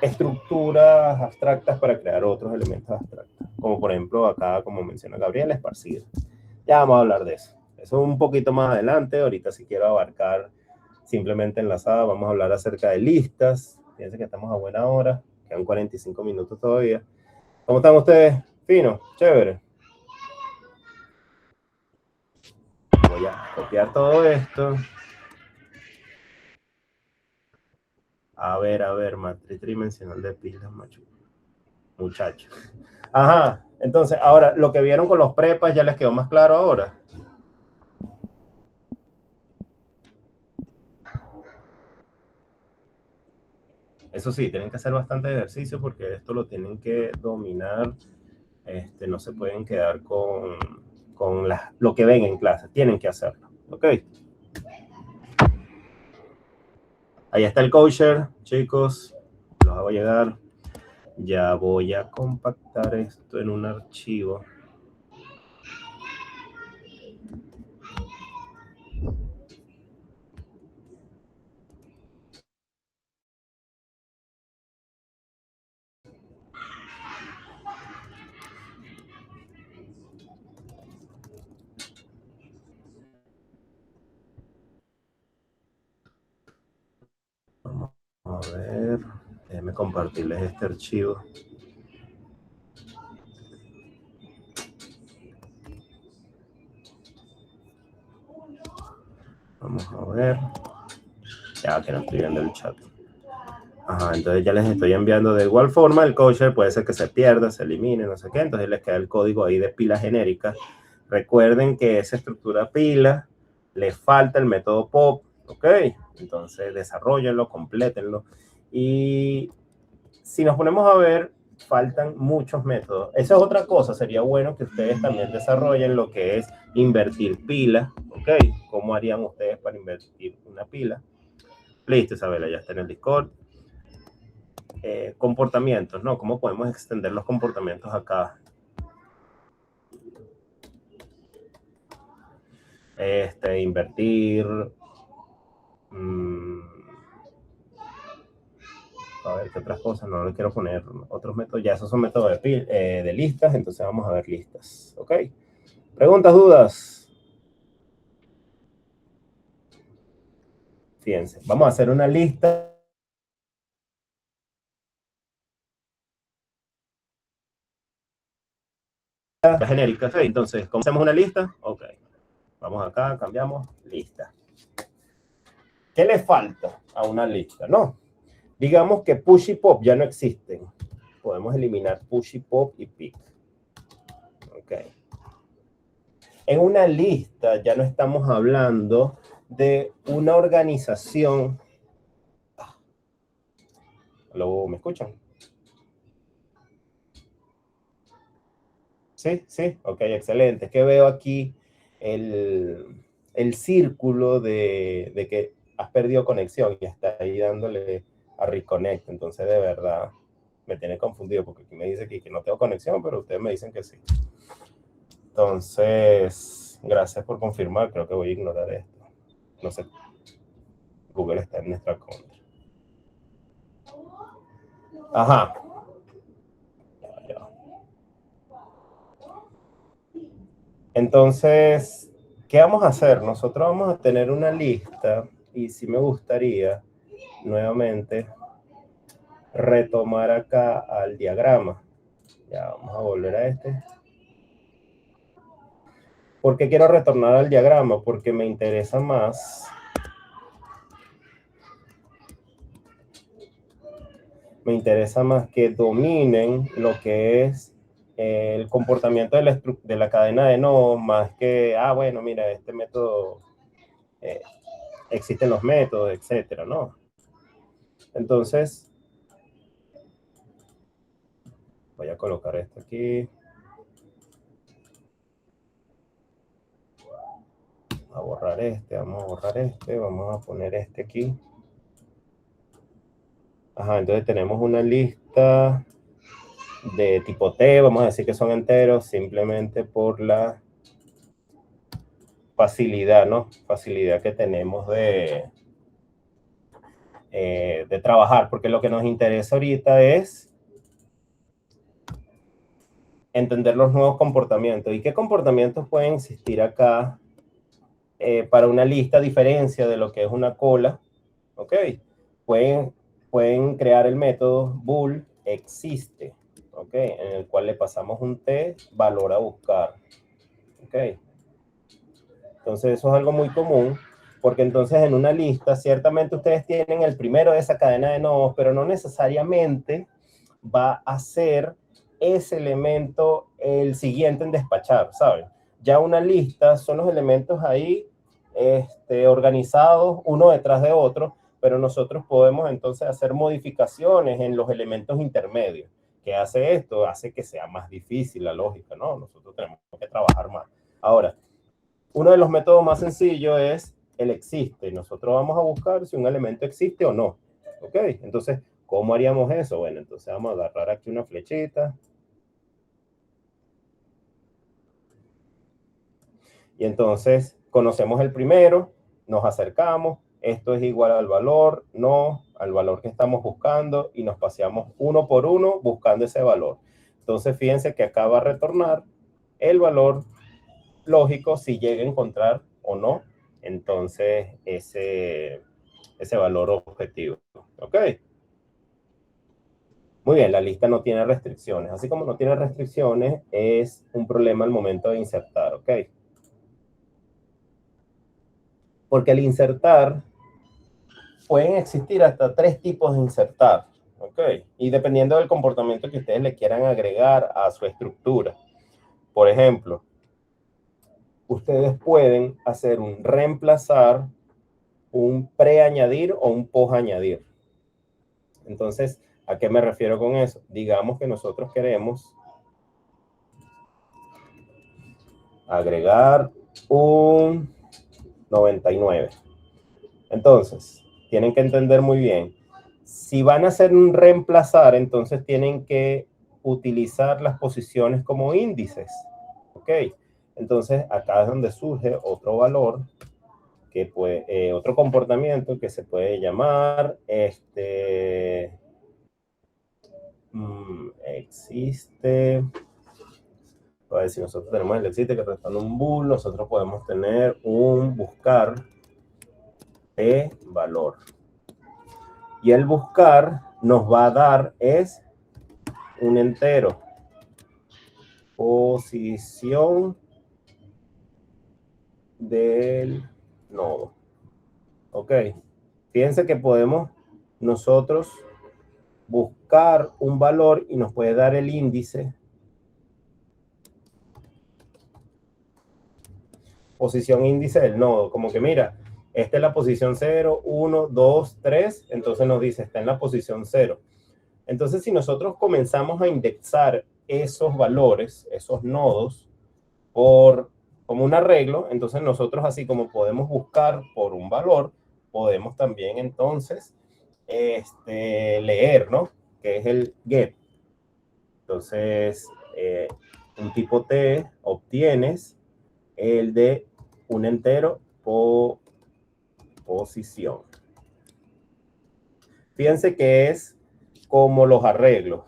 estructuras abstractas para crear otros elementos abstractos, como por ejemplo acá, como menciona Gabriel, esparcida. Ya vamos a hablar de eso. Eso un poquito más adelante. Ahorita si quiero abarcar simplemente enlazada, vamos a hablar acerca de listas. Fíjense que estamos a buena hora, quedan 45 minutos todavía. ¿Cómo están ustedes? Fino, chévere. Voy a copiar todo esto. A ver, matriz tridimensional de pilas, muchachos. Ajá, entonces, ahora, lo que vieron con los prepas ya les quedó más claro ahora. Eso sí, tienen que hacer bastante ejercicio porque esto lo tienen que dominar. No se pueden quedar con lo que ven en clase, tienen que hacerlo. ¿Ok? Ahí está el coacher, chicos. Los hago llegar. Ya voy a compactar esto en un archivo. Vamos a ver. Déjenme compartirles este archivo. Vamos a ver. Ya que no estoy viendo el chat. Ajá, entonces ya les estoy enviando de igual forma. El coacher puede ser que se pierda, se elimine, no sé qué. Entonces les queda el código ahí de pila genérica. Recuerden que esa estructura pila le falta el método POP. ¿Ok? Entonces desarrollenlo, complétenlo. Y si nos ponemos a ver, faltan muchos métodos. Esa es otra cosa. Sería bueno que ustedes también desarrollen lo que es invertir pila. ¿Ok? ¿Cómo harían ustedes para invertir una pila? Listo, Isabela, ya está en el Discord. Comportamientos, ¿no? ¿Cómo podemos extender los comportamientos acá? Invertir. A ver, ¿qué otras cosas? No le quiero poner otros métodos. Ya esos son métodos de listas, entonces vamos a ver listas. ¿Ok? Preguntas, dudas. Fíjense, vamos a hacer una lista genérica. ¿Okay? Entonces, ¿cómo hacemos una lista? Ok. Vamos acá, cambiamos, lista. ¿Qué le falta a una lista? No. Digamos que push y pop ya no existen. Podemos eliminar push y pop y pick. Ok. En una lista ya no estamos hablando de una organización. ¿Lo, me escuchan? Sí, sí, ok, excelente. Es que veo aquí el círculo de que has perdido conexión y está ahí dándole a reconnect. Entonces, de verdad, me tiene confundido porque aquí me dice que no tengo conexión, pero ustedes me dicen que sí. Entonces, gracias por confirmar. Creo que voy a ignorar esto. No sé. Google está en nuestra contra. Ajá. Ya. Entonces, ¿qué vamos a hacer? Nosotros vamos a tener una lista y sí me gustaría nuevamente retomar acá al diagrama. Ya, vamos a volver a este. ¿Por qué quiero retornar al diagrama? Porque me interesa más. Me interesa más que dominen lo que es el comportamiento de la cadena de nodos, más que, bueno, mira, este método, existen los métodos, etcétera, ¿no? Entonces, voy a colocar esto aquí. A borrar este, vamos a borrar este, vamos a poner este aquí. Ajá, entonces tenemos una lista de tipo T, vamos a decir que son enteros, simplemente por la facilidad, ¿no? Facilidad que tenemos de trabajar, porque lo que nos interesa ahorita es entender los nuevos comportamientos. ¿Y qué comportamientos pueden existir acá para una lista a diferencia de lo que es una cola? ¿Ok? Pueden crear el método bool existe, ¿ok? En el cual le pasamos un T, valor a buscar, ¿ok? Entonces eso es algo muy común, porque entonces en una lista, ciertamente ustedes tienen el primero de esa cadena de nodos, pero no necesariamente va a ser ese elemento el siguiente en despachar, ¿saben? Ya una lista son los elementos ahí organizados uno detrás de otro, pero nosotros podemos entonces hacer modificaciones en los elementos intermedios. ¿Qué hace esto? Hace que sea más difícil la lógica, ¿no? Nosotros tenemos que trabajar más. Ahora, uno de los métodos más sencillos es el existe. Nosotros vamos a buscar si un elemento existe o no. ¿Ok? Entonces, ¿cómo haríamos eso? Bueno, entonces vamos a agarrar aquí una flechita. Y entonces conocemos el primero, nos acercamos, esto es igual al valor, no, al valor que estamos buscando y nos paseamos uno por uno buscando ese valor. Entonces fíjense que acá va a retornar el valor lógico si llega a encontrar o no, entonces ese valor objetivo. ¿Ok? Muy bien, la lista no tiene restricciones. Así como no tiene restricciones, es un problema al momento de insertar. ¿Ok? Porque al insertar pueden existir hasta 3 tipos de insertar, ¿ok? Y dependiendo del comportamiento que ustedes le quieran agregar a su estructura. Por ejemplo, ustedes pueden hacer un reemplazar, un preañadir o un posañadir. Entonces, ¿a qué me refiero con eso? Digamos que nosotros queremos agregar un 99. Entonces, tienen que entender muy bien. Si van a hacer un reemplazar, entonces tienen que utilizar las posiciones como índices. ¿Ok? Entonces, acá es donde surge otro valor, que puede, otro comportamiento que se puede llamar, existe. A ver, si nosotros tenemos el existe que responde un bool, nosotros podemos tener un buscar de valor. Y el buscar nos va a dar es un entero. Posición del nodo. Ok. Fíjense que podemos nosotros buscar un valor y nos puede dar el índice. Posición índice del nodo. Como que mira, esta es la posición 0, 1, 2, 3. Entonces nos dice, está en la posición 0. Entonces, si nosotros comenzamos a indexar esos valores, esos nodos, como un arreglo, entonces nosotros así como podemos buscar por un valor, podemos también entonces leer, ¿no? Que es el get. Entonces, un tipo T obtienes el de un entero por posición. Fíjense que es como los arreglos.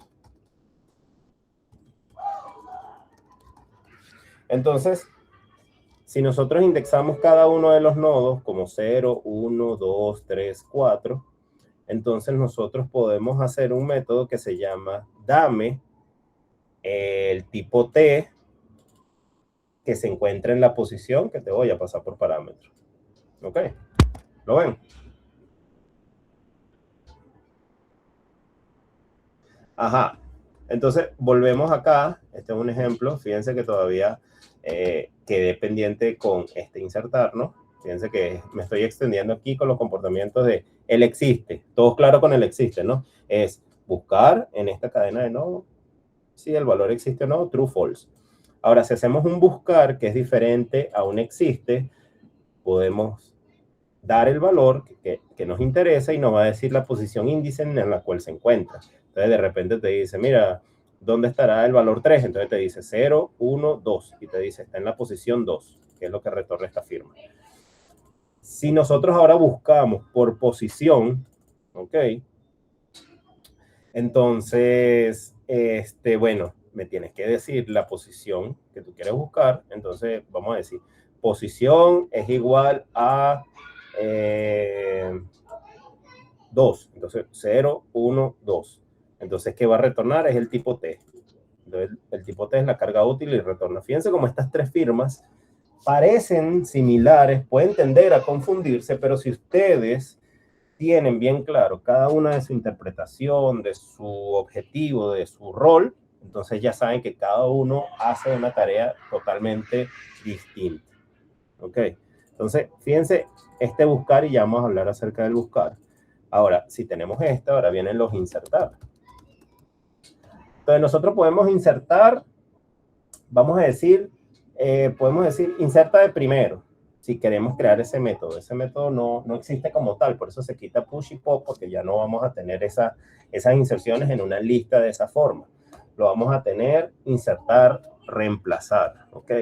Entonces, si nosotros indexamos cada uno de los nodos como 0, 1, 2, 3, 4, entonces nosotros podemos hacer un método que se llama dame el tipo T que se encuentra en la posición que te voy a pasar por parámetro. ¿Ok? ¿Lo ven? Ajá. Entonces, volvemos acá. Este es un ejemplo. Fíjense que todavía quedé pendiente con este insertar, ¿no? Fíjense que me estoy extendiendo aquí con los comportamientos de el existe. Todo claro con el existe, ¿no? Es buscar en esta cadena de nodos si el valor existe o no, true, false. Ahora, si hacemos un buscar que es diferente a un existe, podemos dar el valor que nos interesa y nos va a decir la posición índice en la cual se encuentra. Entonces, de repente te dice, mira, ¿dónde estará el valor 3? Entonces te dice 0, 1, 2. Y te dice, está en la posición 2, que es lo que retorna esta firma. Si nosotros ahora buscamos por posición, ¿ok? Entonces, bueno, me tienes que decir la posición que tú quieres buscar. Entonces, vamos a decir, posición es igual a 2. Entonces, 0, 1, 2. Entonces, ¿qué va a retornar? Es el tipo T. Entonces, el tipo T es la carga útil y retorna. Fíjense cómo estas tres firmas parecen similares, pueden tender a confundirse, pero si ustedes tienen bien claro cada una de su interpretación, de su objetivo, de su rol, entonces ya saben que cada uno hace una tarea totalmente distinta. ¿Ok? Entonces, fíjense, buscar, y ya vamos a hablar acerca del buscar. Ahora, si tenemos esta, ahora vienen los insertar. Entonces, nosotros podemos insertar, vamos a decir, podemos decir inserta de primero, si queremos crear ese método. Ese método no existe como tal, por eso se quita push y pop, porque ya no vamos a tener esas inserciones en una lista de esa forma. Lo vamos a tener insertar, reemplazar, ¿ok?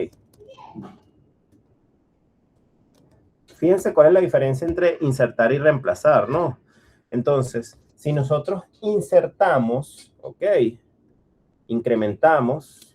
Fíjense cuál es la diferencia entre insertar y reemplazar, ¿no? Entonces, si nosotros insertamos, ¿ok? Incrementamos,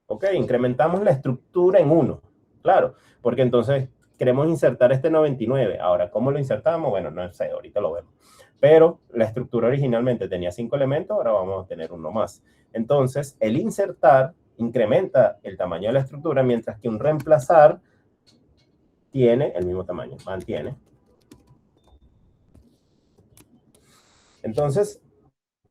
¿ok? Incrementamos la estructura en 1, claro, porque entonces queremos insertar este 99. Ahora, ¿cómo lo insertamos? Bueno, no sé, ahorita lo vemos. Pero la estructura originalmente tenía 5 elementos, ahora vamos a tener uno más. Entonces, el insertar incrementa el tamaño de la estructura, mientras que un reemplazar tiene el mismo tamaño, mantiene. Entonces,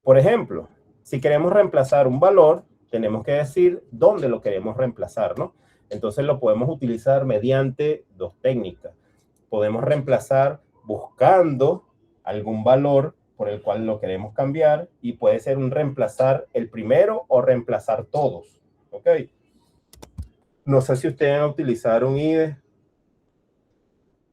por ejemplo, si queremos reemplazar un valor, tenemos que decir dónde lo queremos reemplazar, ¿no? Entonces lo podemos utilizar mediante dos técnicas. Podemos reemplazar buscando algún valor por el cual lo queremos cambiar, y puede ser un reemplazar el primero o reemplazar todos, ¿ok? No sé si ustedes han utilizado un IDE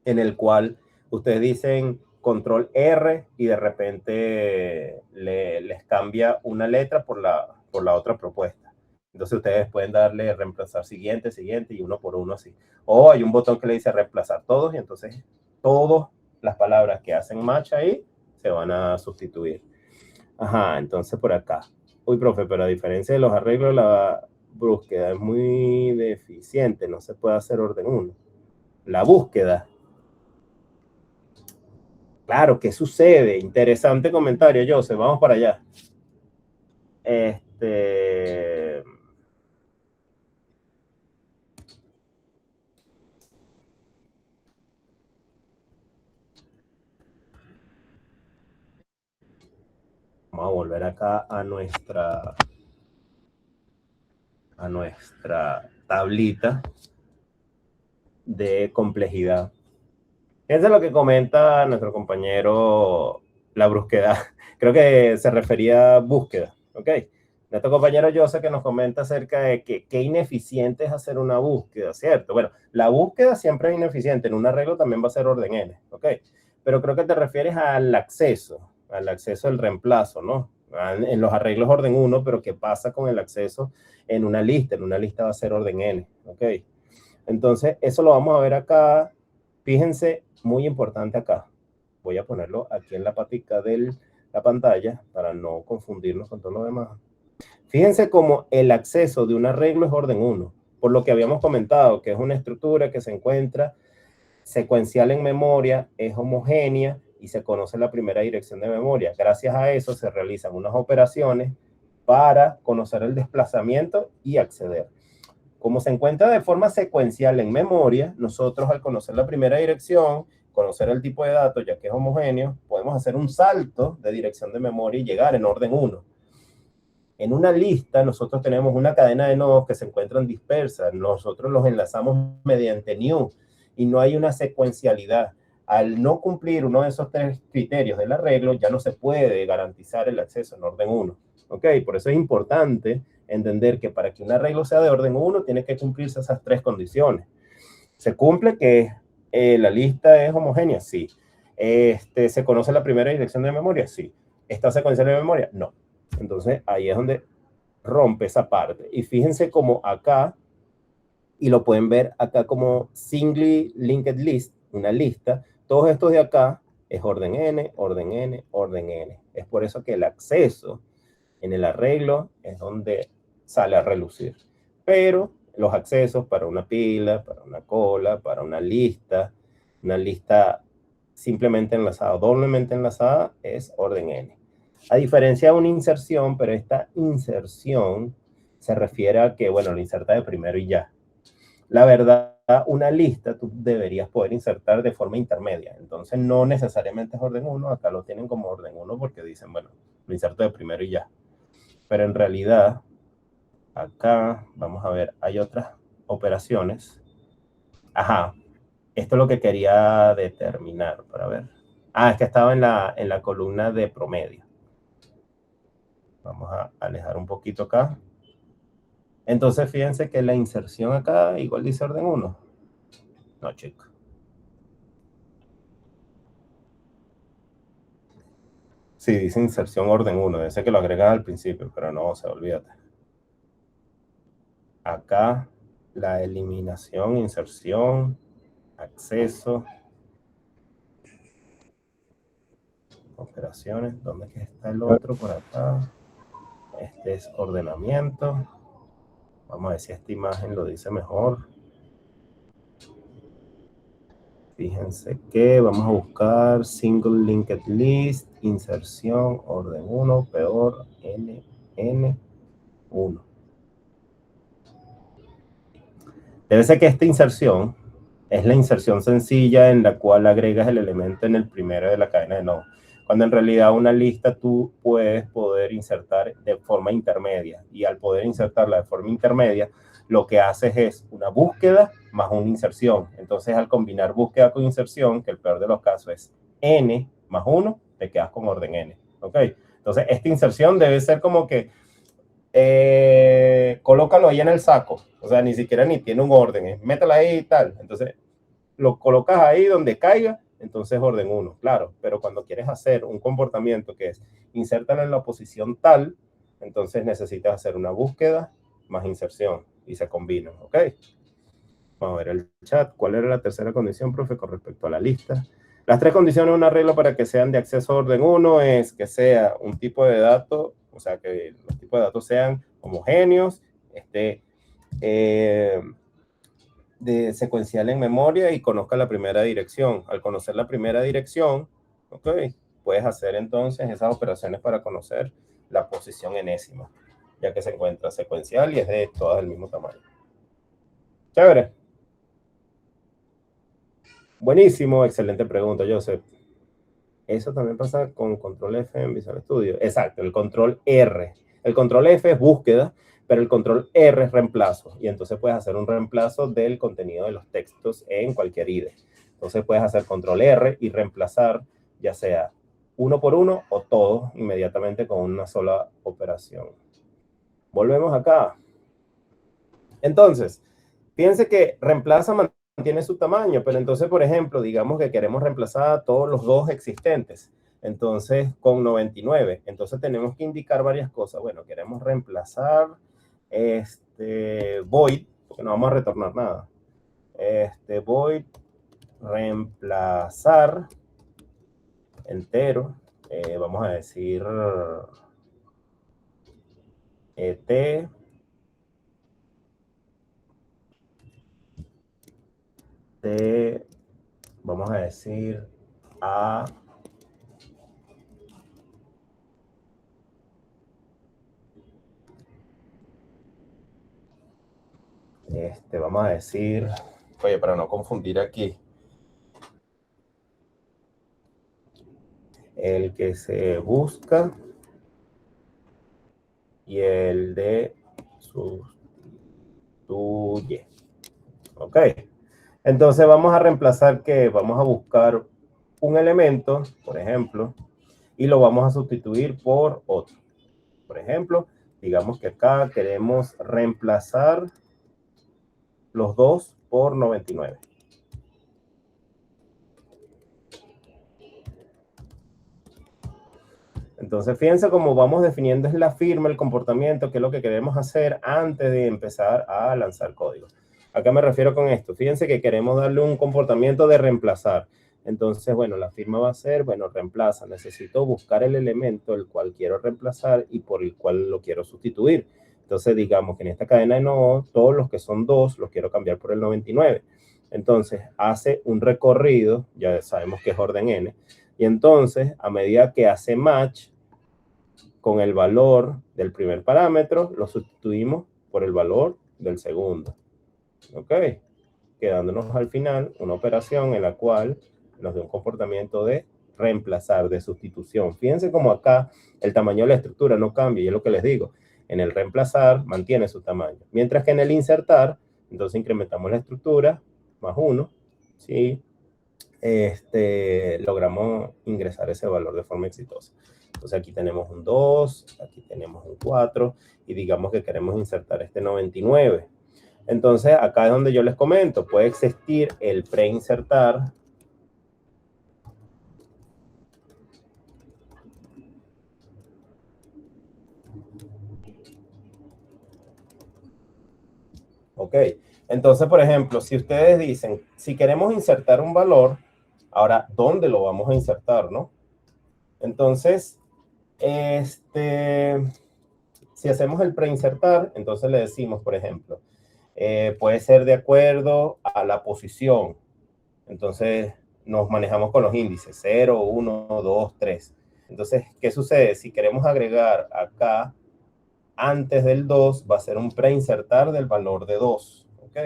en el cual ustedes dicen control R y de repente les cambia una letra por la otra propuesta. Entonces ustedes pueden darle reemplazar siguiente, siguiente y uno por uno así. O hay un botón que le dice reemplazar todos, y entonces todas las palabras que hacen match ahí se van a sustituir. Ajá, entonces por acá. Uy, profe, pero a diferencia de los arreglos, la búsqueda es muy deficiente, no se puede hacer orden 1. La búsqueda. Claro, ¿qué sucede? Interesante comentario, Joseph. Vamos para allá. Vamos a volver acá a nuestra tablita de complejidad. Eso es lo que comenta nuestro compañero, la brusquedad. Creo que se refería a búsqueda, ¿ok? Nuestro compañero Joseph que nos comenta acerca de que qué ineficiente es hacer una búsqueda, ¿cierto? Bueno, la búsqueda siempre es ineficiente, en un arreglo también va a ser orden N, ¿ok? Pero creo que te refieres al acceso al reemplazo, ¿no? En los arreglos orden 1, pero ¿qué pasa con el acceso en una lista? En una lista va a ser orden N, ¿ok? Entonces, eso lo vamos a ver acá. Fíjense, muy importante acá. Voy a ponerlo aquí en la patica de la pantalla para no confundirnos con todo lo demás. Fíjense cómo el acceso de un arreglo es orden 1, por lo que habíamos comentado, que es una estructura que se encuentra secuencial en memoria, es homogénea y se conoce la primera dirección de memoria. Gracias a eso se realizan unas operaciones para conocer el desplazamiento y acceder. Como se encuentra de forma secuencial en memoria, nosotros al conocer la primera dirección, conocer el tipo de datos, ya que es homogéneo, podemos hacer un salto de dirección de memoria y llegar en orden 1. En una lista nosotros tenemos una cadena de nodos que se encuentran dispersas. Nosotros los enlazamos mediante new y no hay una secuencialidad. Al no cumplir uno de esos 3 criterios del arreglo, ya no se puede garantizar el acceso en orden 1. ¿Ok? Por eso es importante entender que para que un arreglo sea de orden 1, tiene que cumplirse esas 3 condiciones. ¿Se cumple que la lista es homogénea? Sí. ¿Se conoce la primera dirección de memoria? Sí. ¿Está secuencial de memoria? No. Entonces, ahí es donde rompe esa parte. Y fíjense como acá, y lo pueden ver acá como singly linked list, una lista. Todos estos de acá es orden N, orden N, orden N. Es por eso que el acceso en el arreglo es donde sale a relucir. Pero los accesos para una pila, para una cola, para una lista simplemente enlazada, doblemente enlazada, es orden N. A diferencia de una inserción, pero esta inserción se refiere a que, bueno, lo inserta de primero y ya. La verdad, una lista tú deberías poder insertar de forma intermedia. Entonces, no necesariamente es orden 1, acá lo tienen como orden 1 porque dicen, bueno, lo inserto de primero y ya. Pero en realidad, acá, vamos a ver, hay otras operaciones. Ajá, esto es lo que quería determinar, para ver. Ah, es que estaba en la columna de promedio. Vamos a alejar un poquito acá. Entonces, fíjense que la inserción acá igual dice orden 1. No, chico. Sí, dice inserción orden 1. Debe ser que lo agregas al principio, pero no, o sea, olvídate. Acá, la eliminación, inserción, acceso, operaciones. ¿Dónde es que está el otro? Por acá. Este es ordenamiento. Vamos a ver si esta imagen lo dice mejor. Fíjense que vamos a buscar single linked list, inserción, orden 1, peor, N1. Debe ser que esta inserción es la inserción sencilla en la cual agregas el elemento en el primero de la cadena de nodos. Cuando en realidad una lista tú puedes poder insertar de forma intermedia. Y al poder insertarla de forma intermedia, lo que haces es una búsqueda más una inserción. Entonces, al combinar búsqueda con inserción, que el peor de los casos es n más 1, te quedas con orden n. ¿Ok? Entonces, esta inserción debe ser como que colócalo ahí en el saco. O sea, ni siquiera ni tiene un orden. Métela ahí y tal. Entonces, lo colocas ahí donde caiga, entonces orden 1, claro. Pero cuando quieres hacer un comportamiento que es insértalo en la posición tal, entonces necesitas hacer una búsqueda más inserción y se combinan, ¿ok? Vamos a ver el chat. ¿Cuál era la tercera condición, profe, con respecto a la lista? Las tres condiciones de una regla para que sean de acceso a orden 1 es que sea un tipo de dato, o sea, que los tipos de datos sean homogéneos, de secuencial en memoria y conozca la primera dirección. Al conocer la primera dirección, ¿ok? Puedes hacer entonces esas operaciones para conocer la posición enésima, ya que se encuentra secuencial y es de todas del mismo tamaño. Chévere. Buenísimo, excelente pregunta, Joseph. Eso también pasa con control F en Visual Studio. Exacto, el control R. El control F es búsqueda, pero el control R es reemplazo. Y entonces puedes hacer un reemplazo del contenido de los textos en cualquier IDE. Entonces puedes hacer control R y reemplazar ya sea uno por uno o todo inmediatamente con una sola operación. Volvemos acá. Entonces, fíjense que reemplaza, mantiene su tamaño, pero entonces, por ejemplo, digamos que queremos reemplazar a todos los dos existentes. Entonces, con 99. Entonces, tenemos que indicar varias cosas. Bueno, queremos reemplazar void, porque no vamos a retornar nada. Void, reemplazar entero. Vamos a decir et de, vamos a decir a vamos a decir, oye, para no confundir aquí, el que se busca y el de sustituye. Ok. Entonces vamos a reemplazar que vamos a buscar un elemento, por ejemplo, y lo vamos a sustituir por otro. Por ejemplo, digamos que acá queremos reemplazar los dos por 99. Entonces, fíjense cómo vamos definiendo es la firma, el comportamiento, qué es lo que queremos hacer antes de empezar a lanzar código. ¿A qué me refiero con esto? Fíjense que queremos darle un comportamiento de reemplazar. Entonces, bueno, la firma va a ser, bueno, reemplaza. Necesito buscar el elemento el cual quiero reemplazar y por el cual lo quiero sustituir. Entonces, digamos que en esta cadena de nodos, todos los que son 2 los quiero cambiar por el 99. Entonces, hace un recorrido, ya sabemos que es orden n, y entonces, a medida que hace match con el valor del primer parámetro, lo sustituimos por el valor del segundo. ¿Ok? Quedándonos al final una operación en la cual nos da un comportamiento de reemplazar, de sustitución. Fíjense cómo acá el tamaño de la estructura no cambia, y es lo que les digo. En el reemplazar mantiene su tamaño. Mientras que en el insertar Entonces incrementamos la estructura, más 1, ¿sí? Logramos ingresar ese valor de forma exitosa. Entonces aquí tenemos un 2, aquí tenemos un 4, y digamos que queremos insertar este 99. Entonces acá es donde yo les comento, puede existir el preinsertar, ¿ok? Entonces, por ejemplo, si ustedes dicen, si queremos insertar un valor, ahora, ¿dónde lo vamos a insertar, no? Entonces, si hacemos el preinsertar, entonces le decimos, por ejemplo, puede ser de acuerdo a la posición. Entonces, nos manejamos con los índices 0, 1, 2, 3. Entonces, ¿qué sucede? Si queremos agregar acá antes del 2, va a ser un preinsertar del valor de 2. ¿Ok?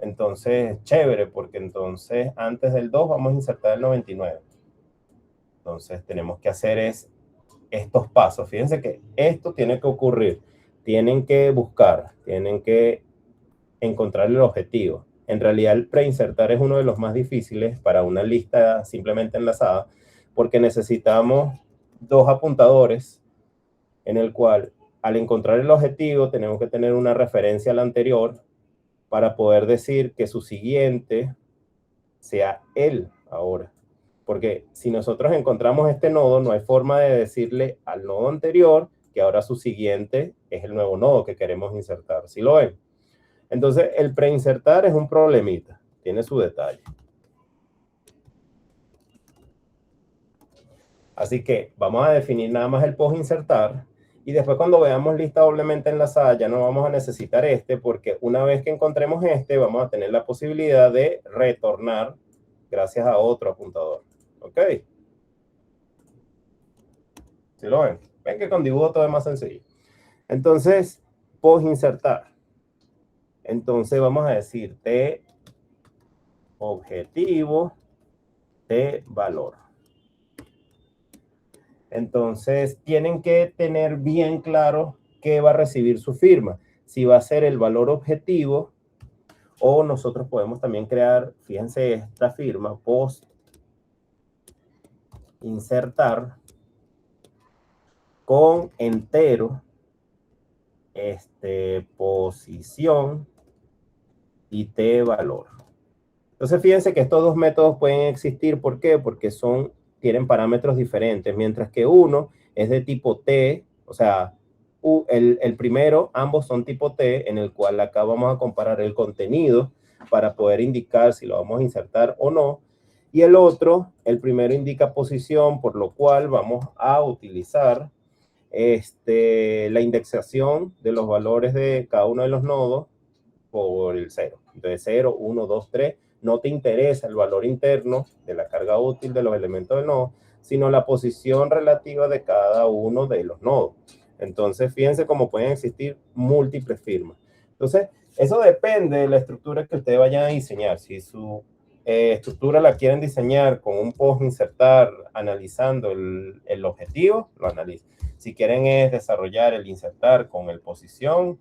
Entonces, chévere, porque entonces antes del 2 vamos a insertar el 99. Entonces, tenemos que hacer estos pasos. Fíjense que esto tiene que ocurrir. Tienen que buscar, tienen que encontrar el objetivo. En realidad, el preinsertar es uno de los más difíciles para una lista simplemente enlazada, porque necesitamos dos apuntadores en el cual, al encontrar el objetivo, tenemos que tener una referencia al anterior para poder decir que su siguiente sea él ahora. Porque si nosotros encontramos este nodo, no hay forma de decirle al nodo anterior que ahora su siguiente es el nuevo nodo que queremos insertar. ¿Sí lo ven? Entonces, el preinsertar es un problemita, tiene su detalle. Así que vamos a definir nada más el postinsertar, y después cuando veamos lista doblemente enlazada ya no vamos a necesitar porque una vez que encontremos vamos a tener la posibilidad de retornar gracias a otro apuntador. ¿Ok? ¿Sí lo ven? Ven que con dibujo todo es más sencillo. Entonces, postinsertar. Entonces vamos a decir T objetivo, T valor. Entonces, tienen que tener bien claro qué va a recibir su firma. Si va a ser el valor objetivo, o nosotros podemos también crear, fíjense, esta firma, post insertar con entero, posición y T valor. Entonces, fíjense que estos dos métodos pueden existir. ¿Por qué? Porque tienen parámetros diferentes, mientras que uno es de tipo T, o sea, el primero, ambos son tipo T, en el cual acá vamos a comparar el contenido para poder indicar si lo vamos a insertar o no. Y el otro, el primero indica posición, por lo cual vamos a utilizar la indexación de los valores de cada uno de los nodos por el 0. Entonces 0, 1, 2, 3. No te interesa el valor interno de la carga útil de los elementos del nodo, sino la posición relativa de cada uno de los nodos. Entonces, fíjense cómo pueden existir múltiples firmas. Entonces, eso depende de la estructura que ustedes vayan a diseñar. Si su estructura la quieren diseñar con un post insertar analizando el objetivo, lo analizan. Si quieren desarrollar el insertar con el posición,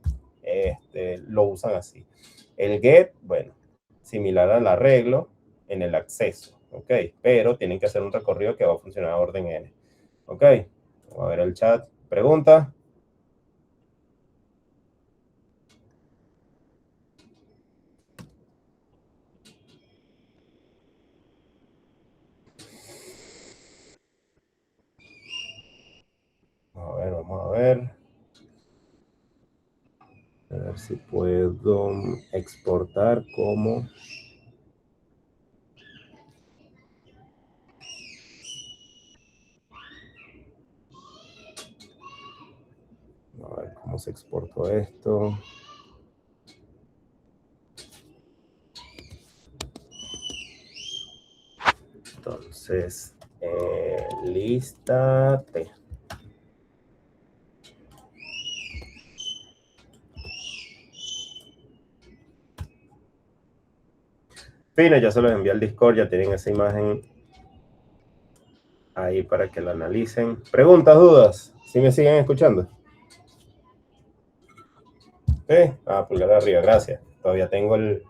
lo usan así. El get, bueno, similar al arreglo en el acceso, ¿ok? Pero tienen que hacer un recorrido que va a funcionar a orden n, ¿ok? Vamos a ver el chat. ¿Pregunta? Vamos a ver. A ver si puedo exportar como... A ver cómo se exportó esto. Entonces, lista T. Fino, ya se los envié al Discord, ya tienen esa imagen ahí para que la analicen. ¿Preguntas, dudas? ¿Sí me siguen escuchando? ¿Sí? Pulgar arriba, gracias. todavía tengo el...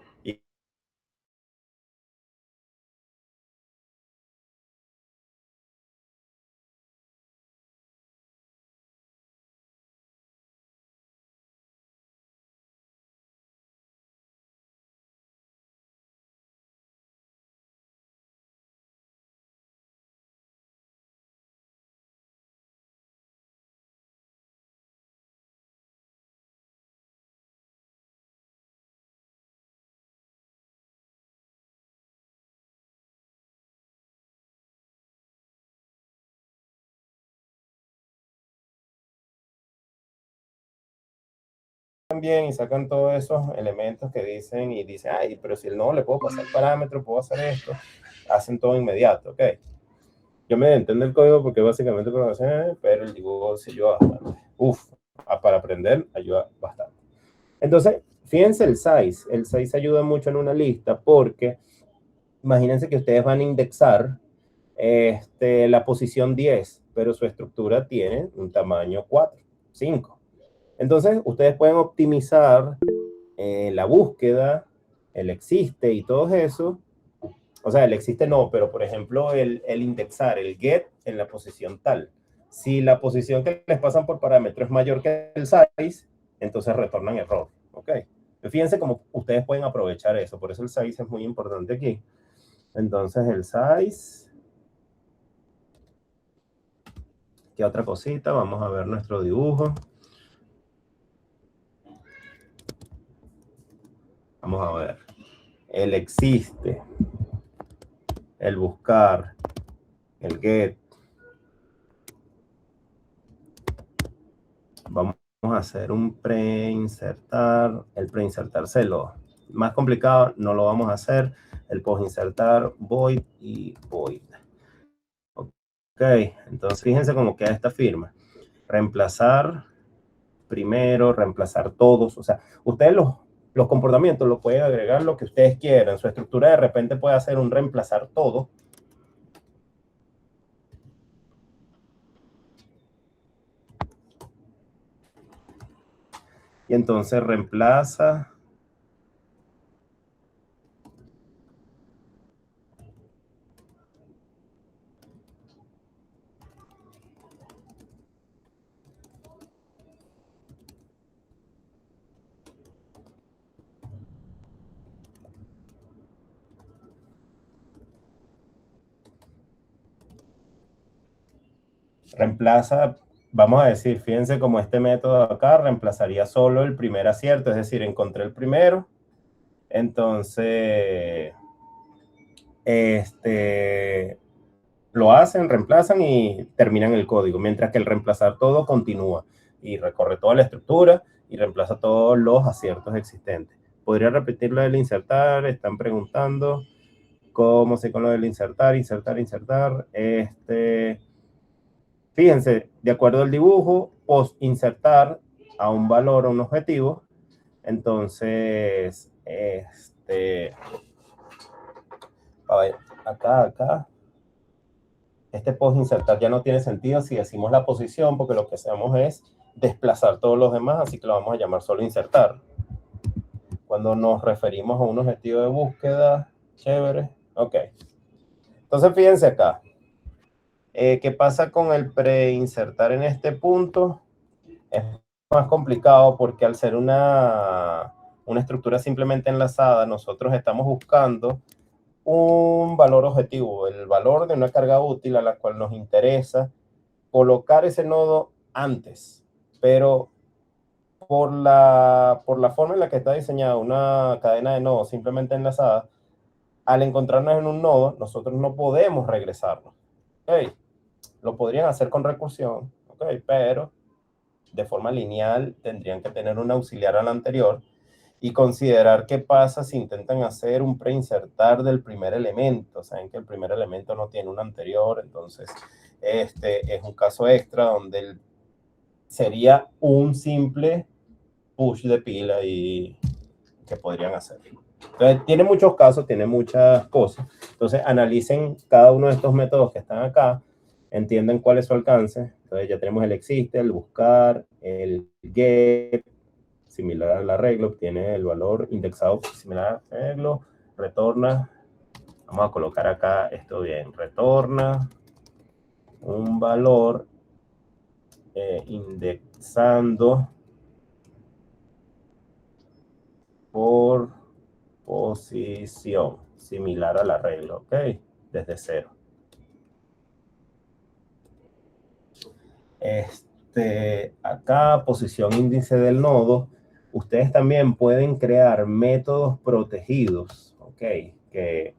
También y sacan todos esos elementos que dicen y dicen, ay, pero si no le puedo pasar parámetros, puedo hacer esto, hacen todo inmediato, ok. Yo me entiendo el código porque básicamente programación, pero el dibujo sí ayuda bastante. Uf, para aprender ayuda bastante. Entonces, fíjense el size ayuda mucho en una lista porque imagínense que ustedes van a indexar la posición 10, pero su estructura tiene un tamaño 4, 5. Entonces, ustedes pueden optimizar la búsqueda, el existe y todo eso. O sea, el existe no, pero por ejemplo, el indexar, el get en la posición tal. Si la posición que les pasan por parámetro es mayor que el size, entonces retornan error. ¿Ok? Fíjense cómo ustedes pueden aprovechar eso. Por eso el size es muy importante aquí. Entonces, el size. ¿Qué otra cosita? Vamos a ver nuestro dibujo. Vamos a ver. El existe, el buscar, el get. Vamos a hacer un preinsertar. El preinsertar más complicado no lo vamos a hacer. El postinsertar, void y void. Ok, entonces fíjense cómo queda esta firma. Reemplazar primero, reemplazar todos. O sea, ustedes los comportamientos los pueden agregar lo que ustedes quieran. Su estructura de repente puede hacer un reemplazar todo. Y entonces reemplaza. Reemplaza, vamos a decir, fíjense como este método acá reemplazaría solo el primer acierto, es decir, encontré el primero, entonces, lo hacen, reemplazan y terminan el código, mientras que el reemplazar todo continúa y recorre toda la estructura y reemplaza todos los aciertos existentes. ¿Podría repetir lo del insertar? Están preguntando cómo se con lo del insertar, insertar. Fíjense, de acuerdo al dibujo, post insertar a un valor o un objetivo. Entonces, a ver, acá, este post insertar ya no tiene sentido si decimos la posición, porque lo que hacemos es desplazar todos los demás, así que lo vamos a llamar solo insertar. Cuando nos referimos a un objetivo de búsqueda, chévere, ok. Entonces, fíjense acá. ¿Qué pasa con el preinsertar en este punto? Es más complicado porque al ser una estructura simplemente enlazada, nosotros estamos buscando un valor objetivo, el valor de una carga útil a la cual nos interesa colocar ese nodo antes, pero por la forma en la que está diseñada una cadena de nodos simplemente enlazada, al encontrarnos en un nodo, nosotros no podemos regresarlo. Okay. Lo podrían hacer con recursión, okay, pero de forma lineal tendrían que tener un auxiliar al anterior y considerar qué pasa si intentan hacer un preinsertar del primer elemento. Saben que el primer elemento no tiene un anterior, entonces este es un caso extra donde sería un simple push de pila y que podrían hacer. Entonces, tiene muchos casos, tiene muchas cosas. Entonces, analicen cada uno de estos métodos que están acá, entienden cuál es su alcance. Entonces, ya tenemos el existe, el buscar, el get, similar al arreglo, obtiene el valor indexado similar al arreglo, retorna, vamos a colocar acá esto bien, retorna un valor indexando por posición, similar al arreglo, ¿ok? Desde cero. Acá, posición índice del nodo, ustedes también pueden crear métodos protegidos, ¿ok? Que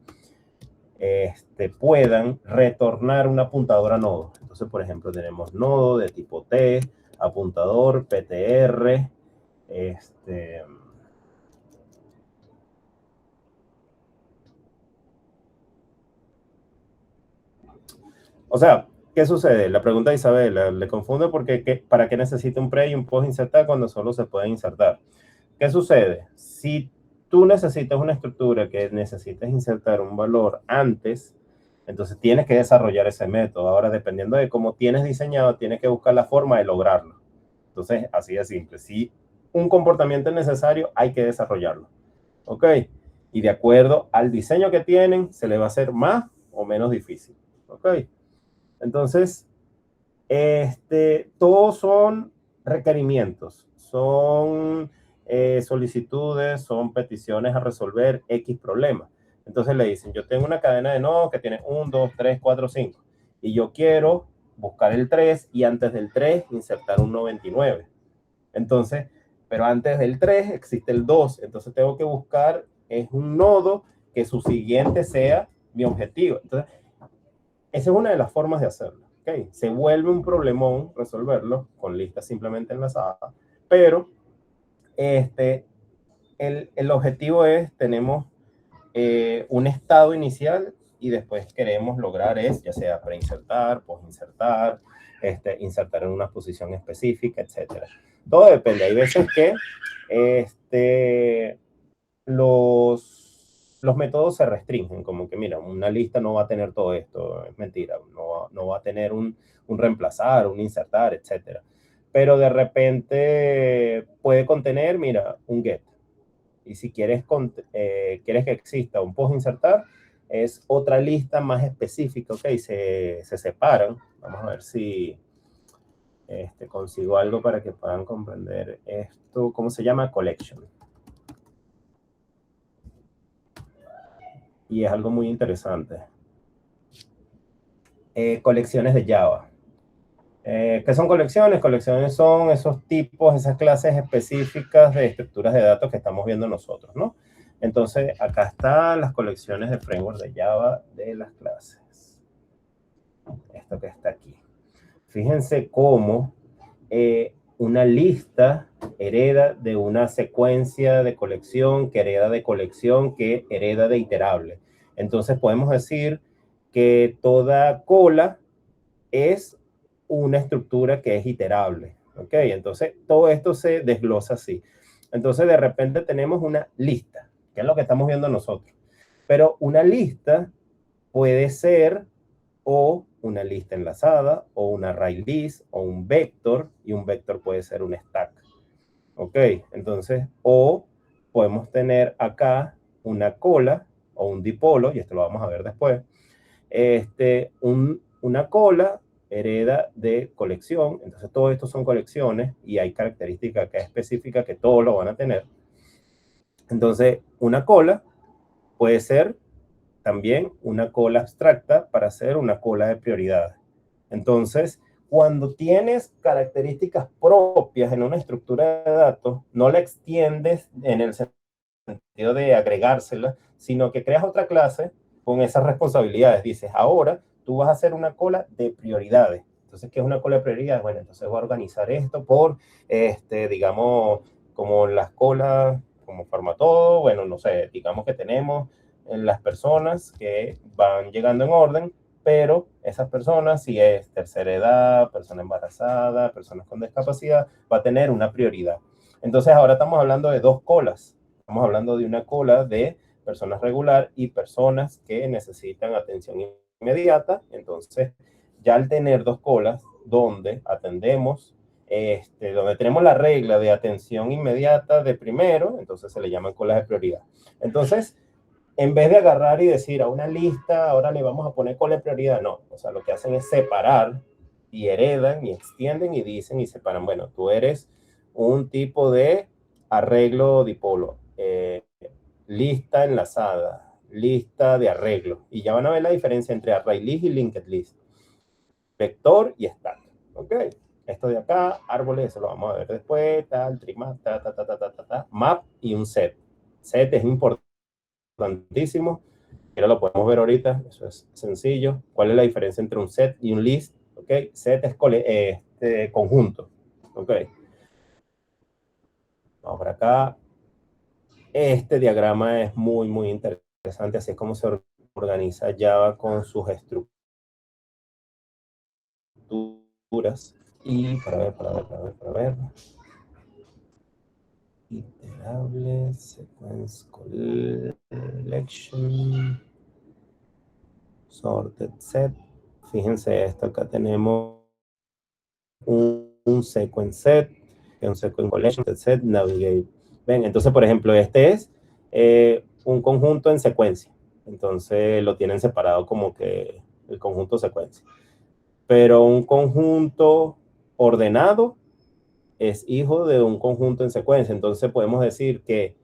puedan retornar un apuntador a nodo. Entonces, por ejemplo, tenemos nodo de tipo T, apuntador, PTR, o sea, ¿qué sucede? La pregunta de Isabela le confunde porque ¿para qué necesita un pre y un post insertar cuando solo se puede insertar? ¿Qué sucede? Si tú necesitas una estructura que necesitas insertar un valor antes, entonces tienes que desarrollar ese método. Ahora, dependiendo de cómo tienes diseñado, tienes que buscar la forma de lograrlo. Entonces, así de simple. Si un comportamiento es necesario, hay que desarrollarlo. ¿Ok? Y de acuerdo al diseño que tienen, se le va a hacer más o menos difícil. ¿Ok? Entonces, todos son requerimientos, son solicitudes, son peticiones a resolver X problemas. Entonces le dicen, yo tengo una cadena de nodos que tiene 1, 2, 3, 4, 5. Y yo quiero buscar el 3 y antes del 3 insertar un 99. Entonces, pero antes del 3 existe el 2. Entonces tengo que buscar, es un nodo que su siguiente sea mi objetivo. Entonces, esa es una de las formas de hacerlo. ¿Okay? Se vuelve un problemón resolverlo con listas simplemente enlazadas, pero el objetivo es, tenemos un estado inicial y después queremos lograr es, ya sea preinsertar, postinsertar, insertar en una posición específica, etcétera. Todo depende. Hay veces que los métodos se restringen, como que mira, una lista no va a tener todo esto, es mentira, no va a tener un reemplazar, un insertar, etcétera. Pero de repente puede contener, mira, un get. Y si quieres que exista un post insertar, es otra lista más específica, ok, se separan. Vamos a ver si consigo algo para que puedan comprender esto. ¿Cómo se llama? Collection. Y es algo muy interesante. Colecciones de Java. ¿Qué son colecciones? Colecciones son esos tipos, esas clases específicas de estructuras de datos que estamos viendo nosotros, ¿no? Entonces, acá están las colecciones de framework de Java de las clases. Esto que está aquí. Fíjense cómo una lista hereda de una secuencia de colección, que hereda de colección, que hereda de iterable. Entonces, podemos decir que toda cola es una estructura que es iterable. ¿Ok? Entonces, todo esto se desglosa así. Entonces, de repente tenemos una lista, que es lo que estamos viendo nosotros. Pero una lista puede ser o una lista enlazada, o un array list, o un vector, y un vector puede ser un stack. ¿Ok? Entonces, o podemos tener acá una cola o un dipolo, y esto lo vamos a ver después, una cola hereda de colección, entonces todo esto son colecciones y hay características que es específica que todos lo van a tener. Entonces, una cola puede ser también una cola abstracta para hacer una cola de prioridades. Entonces, cuando tienes características propias en una estructura de datos, no la extiendes en el sentido de agregársela, sino que creas otra clase con esas responsabilidades. Dices, ahora tú vas a hacer una cola de prioridades. Entonces, ¿qué es una cola de prioridades? Bueno, entonces voy a organizar esto por, digamos, como las colas, como forma todo, bueno, no sé, digamos que tenemos las personas que van llegando en orden, pero esas personas, si es tercera edad, persona embarazada, personas con discapacidad, va a tener una prioridad. Entonces, ahora estamos hablando de dos colas. Estamos hablando de una cola de personas regular y personas que necesitan atención inmediata. Entonces, ya al tener dos colas donde atendemos donde tenemos la regla de atención inmediata de primero, entonces se le llaman colas de prioridad. Entonces, en vez de agarrar y decir a una lista, ahora le vamos a poner cola de prioridad, no. O sea, lo que hacen es separar y heredan y extienden y dicen y separan. Bueno, tú eres un tipo de arreglo dipolo, lista enlazada, lista de arreglo. Y ya van a ver la diferencia entre array list y linked list. Vector y stack. ¿Ok? Esto de acá, árboles, eso lo vamos a ver después, tal, trimap, map y un set. Set es importantísimo. Mira, lo podemos ver ahorita, eso es sencillo. ¿Cuál es la diferencia entre un set y un list? ¿Ok? Set es conjunto. ¿Ok? Vamos por acá. Este diagrama es muy, muy interesante, así es como se organiza Java con sus estructuras. Y para ver. Iterable, sequence collection, sorted set. Fíjense esto, acá tenemos un sequence set, un sequence collection set, navigate. Ven, entonces, por ejemplo, este es un conjunto en secuencia. Entonces lo tienen separado como que el conjunto secuencia. Pero un conjunto ordenado es hijo de un conjunto en secuencia. Entonces podemos decir que,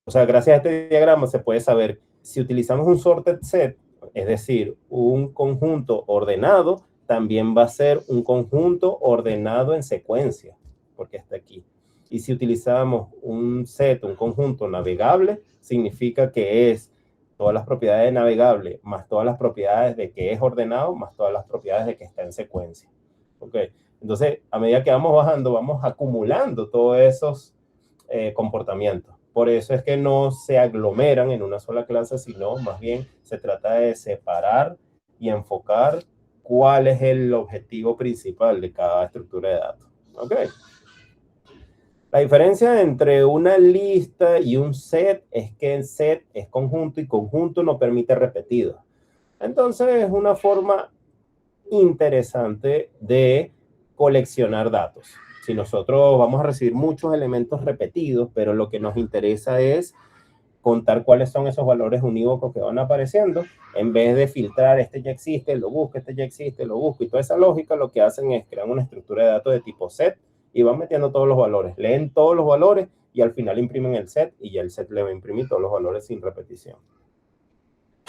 o sea, gracias a este diagrama se puede saber si utilizamos un sorted set, es decir, un conjunto ordenado, también va a ser un conjunto ordenado en secuencia, porque está aquí. Y si utilizamos un set, un conjunto navegable, significa que es todas las propiedades de navegable, más todas las propiedades de que es ordenado, más todas las propiedades de que está en secuencia. ¿Ok? Entonces, a medida que vamos bajando, vamos acumulando todos esos comportamientos. Por eso es que no se aglomeran en una sola clase, sino más bien se trata de separar y enfocar cuál es el objetivo principal de cada estructura de datos. ¿Ok? La diferencia entre una lista y un set es que el set es conjunto y conjunto no permite repetidos. Entonces es una forma interesante de coleccionar datos. Si nosotros vamos a recibir muchos elementos repetidos, pero lo que nos interesa es contar cuáles son esos valores unívocos que van apareciendo, en vez de filtrar, este ya existe, lo busco, este ya existe, lo busco, y toda esa lógica lo que hacen es crear una estructura de datos de tipo set y van metiendo todos los valores, leen todos los valores y al final imprimen el set y ya el set le va a imprimir todos los valores sin repetición.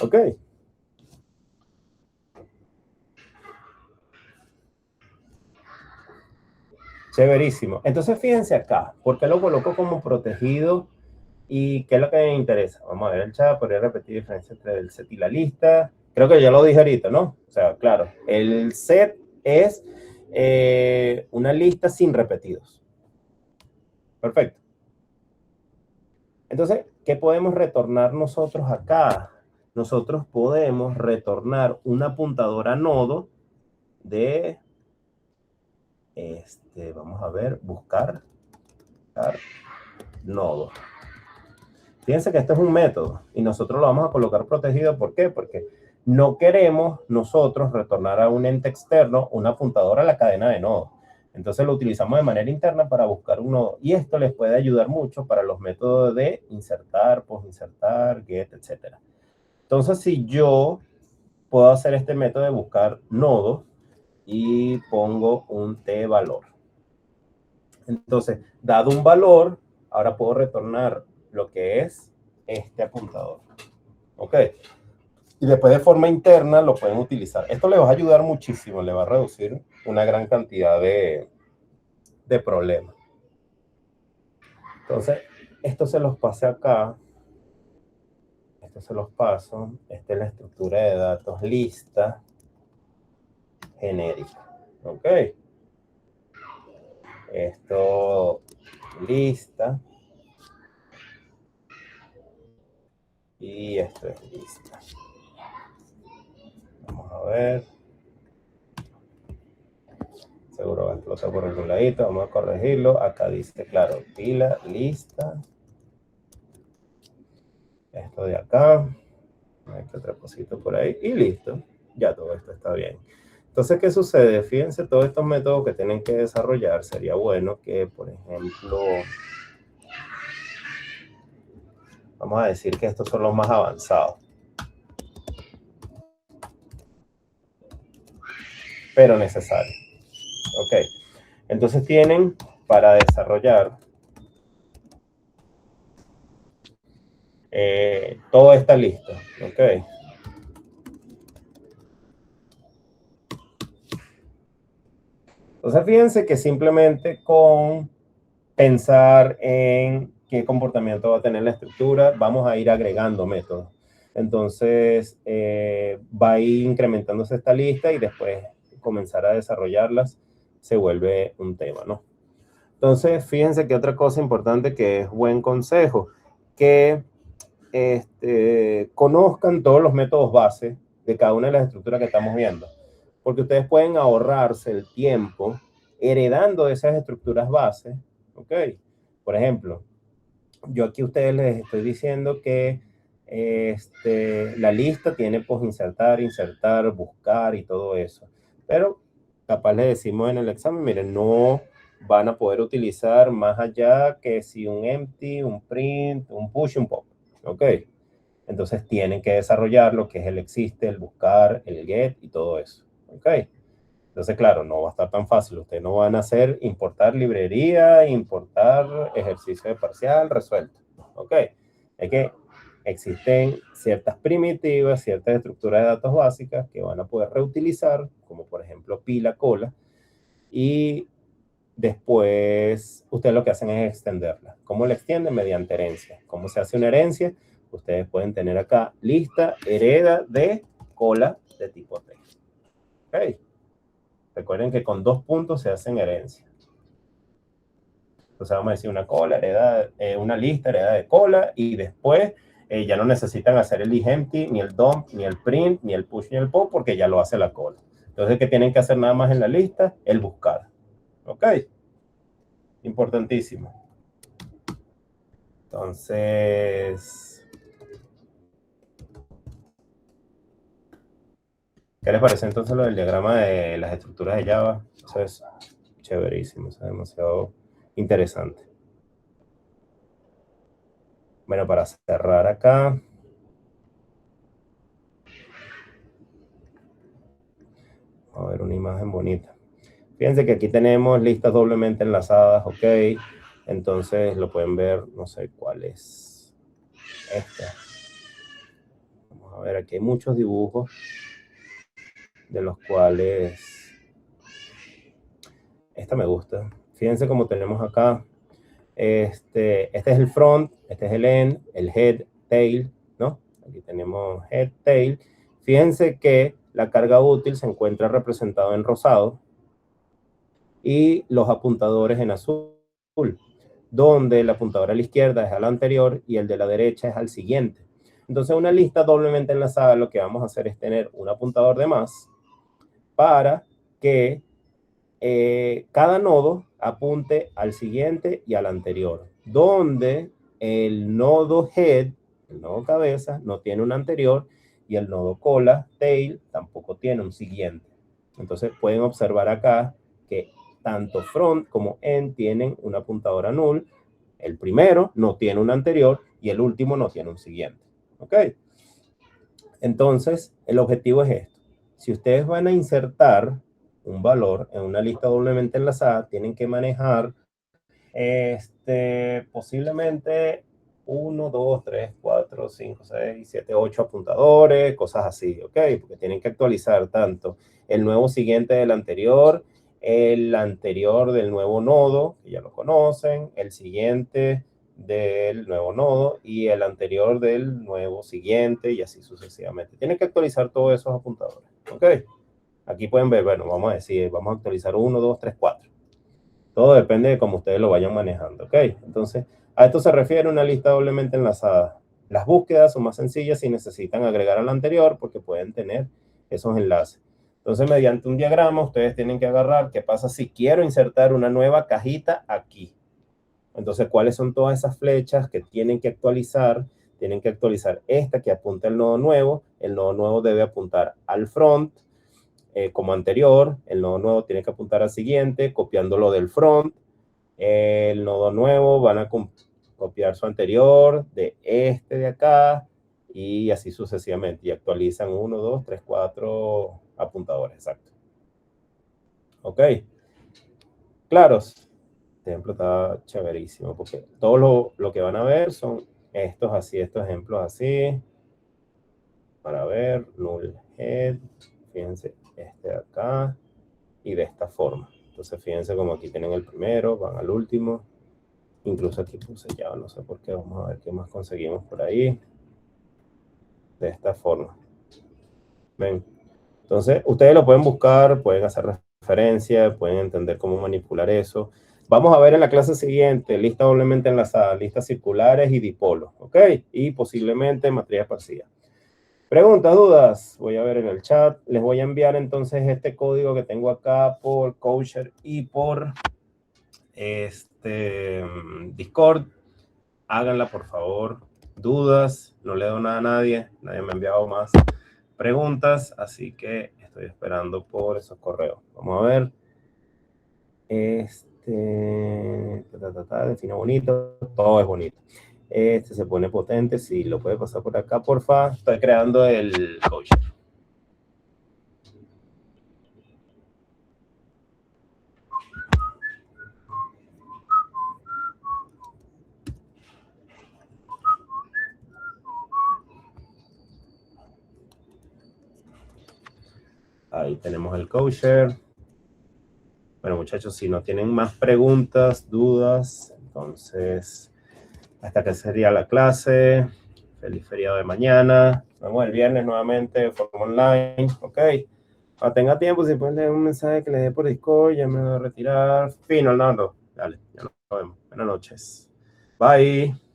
¿Ok? Chéverísimo. Entonces, fíjense acá, ¿por qué lo coloco como protegido? ¿Y qué es lo que me interesa? Vamos a ver el chat, podría repetir la diferencia entre el set y la lista. Creo que ya lo dije ahorita, ¿no? O sea, claro, el set es una lista sin repetidos. Perfecto. Entonces, ¿qué podemos retornar nosotros acá? Nosotros podemos retornar una apuntadora nodo de, vamos a ver, buscar nodo. Fíjense que este es un método y nosotros lo vamos a colocar protegido. ¿Por qué? Porque no queremos nosotros retornar a un ente externo una apuntadora a la cadena de nodos. Entonces lo utilizamos de manera interna para buscar un nodo. Y esto les puede ayudar mucho para los métodos de insertar, postinsertar, get, etc. Entonces, si yo puedo hacer este método de buscar nodos y pongo un t-valor. Entonces, dado un valor, ahora puedo retornar lo que es este apuntador. ¿Ok? Y después de forma interna lo pueden utilizar. Esto les va a ayudar muchísimo, le va a reducir una gran cantidad de problemas. Entonces, esto se los pasé acá. Esto se los paso. Esta es la estructura de datos lista genérica. ¿Ok? Esto, lista. Y esto es lista. Vamos a ver. Seguro va a explotar por algún ladito. Vamos a corregirlo. Acá dice, claro, pila, lista. Esto de acá. Hay que otro cosito por ahí. Y listo. Ya todo esto está bien. Entonces, ¿qué sucede? Fíjense, todos estos métodos que tienen que desarrollar, sería bueno que, por ejemplo, vamos a decir que estos son los más avanzados, pero necesarios. Ok, entonces tienen para desarrollar toda esta lista. Ok. Entonces, fíjense que simplemente con pensar en qué comportamiento va a tener la estructura, vamos a ir agregando métodos. Entonces, va a ir incrementándose esta lista y después comenzar a desarrollarlas se vuelve un tema, ¿no? Entonces, fíjense que otra cosa importante que es buen consejo, que conozcan todos los métodos base de cada una de las estructuras que estamos viendo, porque ustedes pueden ahorrarse el tiempo heredando esas estructuras base, ¿ok? Por ejemplo, yo aquí a ustedes les estoy diciendo que la lista tiene pues insertar, insertar, buscar y todo eso, pero capaz le decimos en el examen, miren, no van a poder utilizar más allá que si un empty, un print, un push, un pop, ¿ok? Entonces tienen que desarrollar lo que es el existe, el buscar, el get y todo eso, ¿ok? Entonces, claro, no va a estar tan fácil. Ustedes no van a hacer importar librería, importar ejercicio de parcial resuelto. ¿Ok? Es que existen ciertas primitivas, ciertas estructuras de datos básicas que van a poder reutilizar, como por ejemplo pila, cola, y después ustedes lo que hacen es extenderla. ¿Cómo la extienden? Mediante herencia. ¿Cómo se hace una herencia? Ustedes pueden tener acá lista hereda de cola de tipo T. ¿Ok? Recuerden que con 2 puntos se hacen herencia. Entonces vamos a decir una cola, una lista, heredad de cola, y después ya no necesitan hacer el empty, ni el dump, ni el print, ni el push, ni el pop, porque ya lo hace la cola. Entonces, ¿qué tienen que hacer nada más en la lista? El buscar. ¿Ok? Importantísimo. Entonces, ¿qué les parece entonces lo del diagrama de las estructuras de Java? Eso es chéverísimo, eso es demasiado interesante. Bueno, para cerrar acá, a ver una imagen bonita. Fíjense que aquí tenemos listas doblemente enlazadas, ok. Entonces lo pueden ver, no sé cuál es esta. Vamos a ver, aquí hay muchos dibujos de los cuales esta me gusta. Fíjense cómo tenemos acá. Este es el front, este es el end, el head, tail, ¿no? Aquí tenemos head, tail. Fíjense que la carga útil se encuentra representada en rosado y los apuntadores en azul, donde el apuntador a la izquierda es al anterior y el de la derecha es al siguiente. Entonces, una lista doblemente enlazada, lo que vamos a hacer es tener un apuntador de más para que cada nodo apunte al siguiente y al anterior, donde el nodo head, el nodo cabeza, no tiene un anterior y el nodo cola, tail, tampoco tiene un siguiente. Entonces pueden observar acá que tanto front como end tienen un apuntador null. El primero no tiene un anterior y el último no tiene un siguiente. ¿Ok? Entonces, el objetivo es esto. Si ustedes van a insertar un valor en una lista doblemente enlazada, tienen que manejar posiblemente 1, 2, 3, 4, 5, 6, 7, 8 apuntadores, cosas así, ¿ok? Porque tienen que actualizar tanto el nuevo siguiente del anterior, el anterior del nuevo nodo, que ya lo conocen, el siguiente del nuevo nodo y el anterior del nuevo siguiente y así sucesivamente. Tienen que actualizar todos esos apuntadores, ¿ok? Aquí pueden ver, bueno, vamos a decir, vamos a actualizar 1, 2, 3, 4. Todo depende de cómo ustedes lo vayan manejando, ¿ok? Entonces, a esto se refiere una lista doblemente enlazada. Las búsquedas son más sencillas si necesitan agregar a la anterior porque pueden tener esos enlaces. Entonces, mediante un diagrama, ustedes tienen que agarrar qué pasa si quiero insertar una nueva cajita aquí. Entonces, ¿cuáles son todas esas flechas que tienen que actualizar? Tienen que actualizar esta que apunta al nodo nuevo. El nodo nuevo debe apuntar al front. como anterior. El nodo nuevo tiene que apuntar al siguiente, copiándolo del front. El nodo nuevo van a copiar su anterior de este de acá y así sucesivamente. Y actualizan 1, 2, 3, 4 apuntadores, exacto. Ok. Claros. Este ejemplo está chéverísimo porque todo lo que van a ver son estos así, estos ejemplos así. Para ver, null head. Fíjense, este de acá y de esta forma. Entonces, fíjense como aquí tienen el primero, van al último. Incluso aquí puse ya, no sé por qué. Vamos a ver qué más conseguimos por ahí. De esta forma. ¿Ven? Entonces, ustedes lo pueden buscar, pueden hacer referencia, pueden entender cómo manipular eso. Vamos a ver en la clase siguiente, lista doblemente enlazada, listas circulares y dipolos, ¿ok? Y posiblemente matriz esparcida. Preguntas, dudas, voy a ver en el chat. Les voy a enviar entonces este código que tengo acá por Coacher y por Discord. Háganla, por favor. Dudas, no le doy nada a nadie me ha enviado más preguntas, así que estoy esperando por esos correos. Vamos a ver. Define bonito, todo es bonito. Este se pone potente, si lo puede pasar por acá, porfa. Estoy creando el coach. Ahí tenemos el coacher. Bueno, muchachos, si no tienen más preguntas, dudas, entonces, hasta que sería la clase. Feliz feriado de mañana. Nos vemos el viernes nuevamente de forma online, ¿ok? Cuando tenga tiempo, si pueden leer un mensaje que le dé por Discord, ya me voy a retirar. Fino, Arnaldo. Dale, ya nos vemos. Buenas noches. Bye.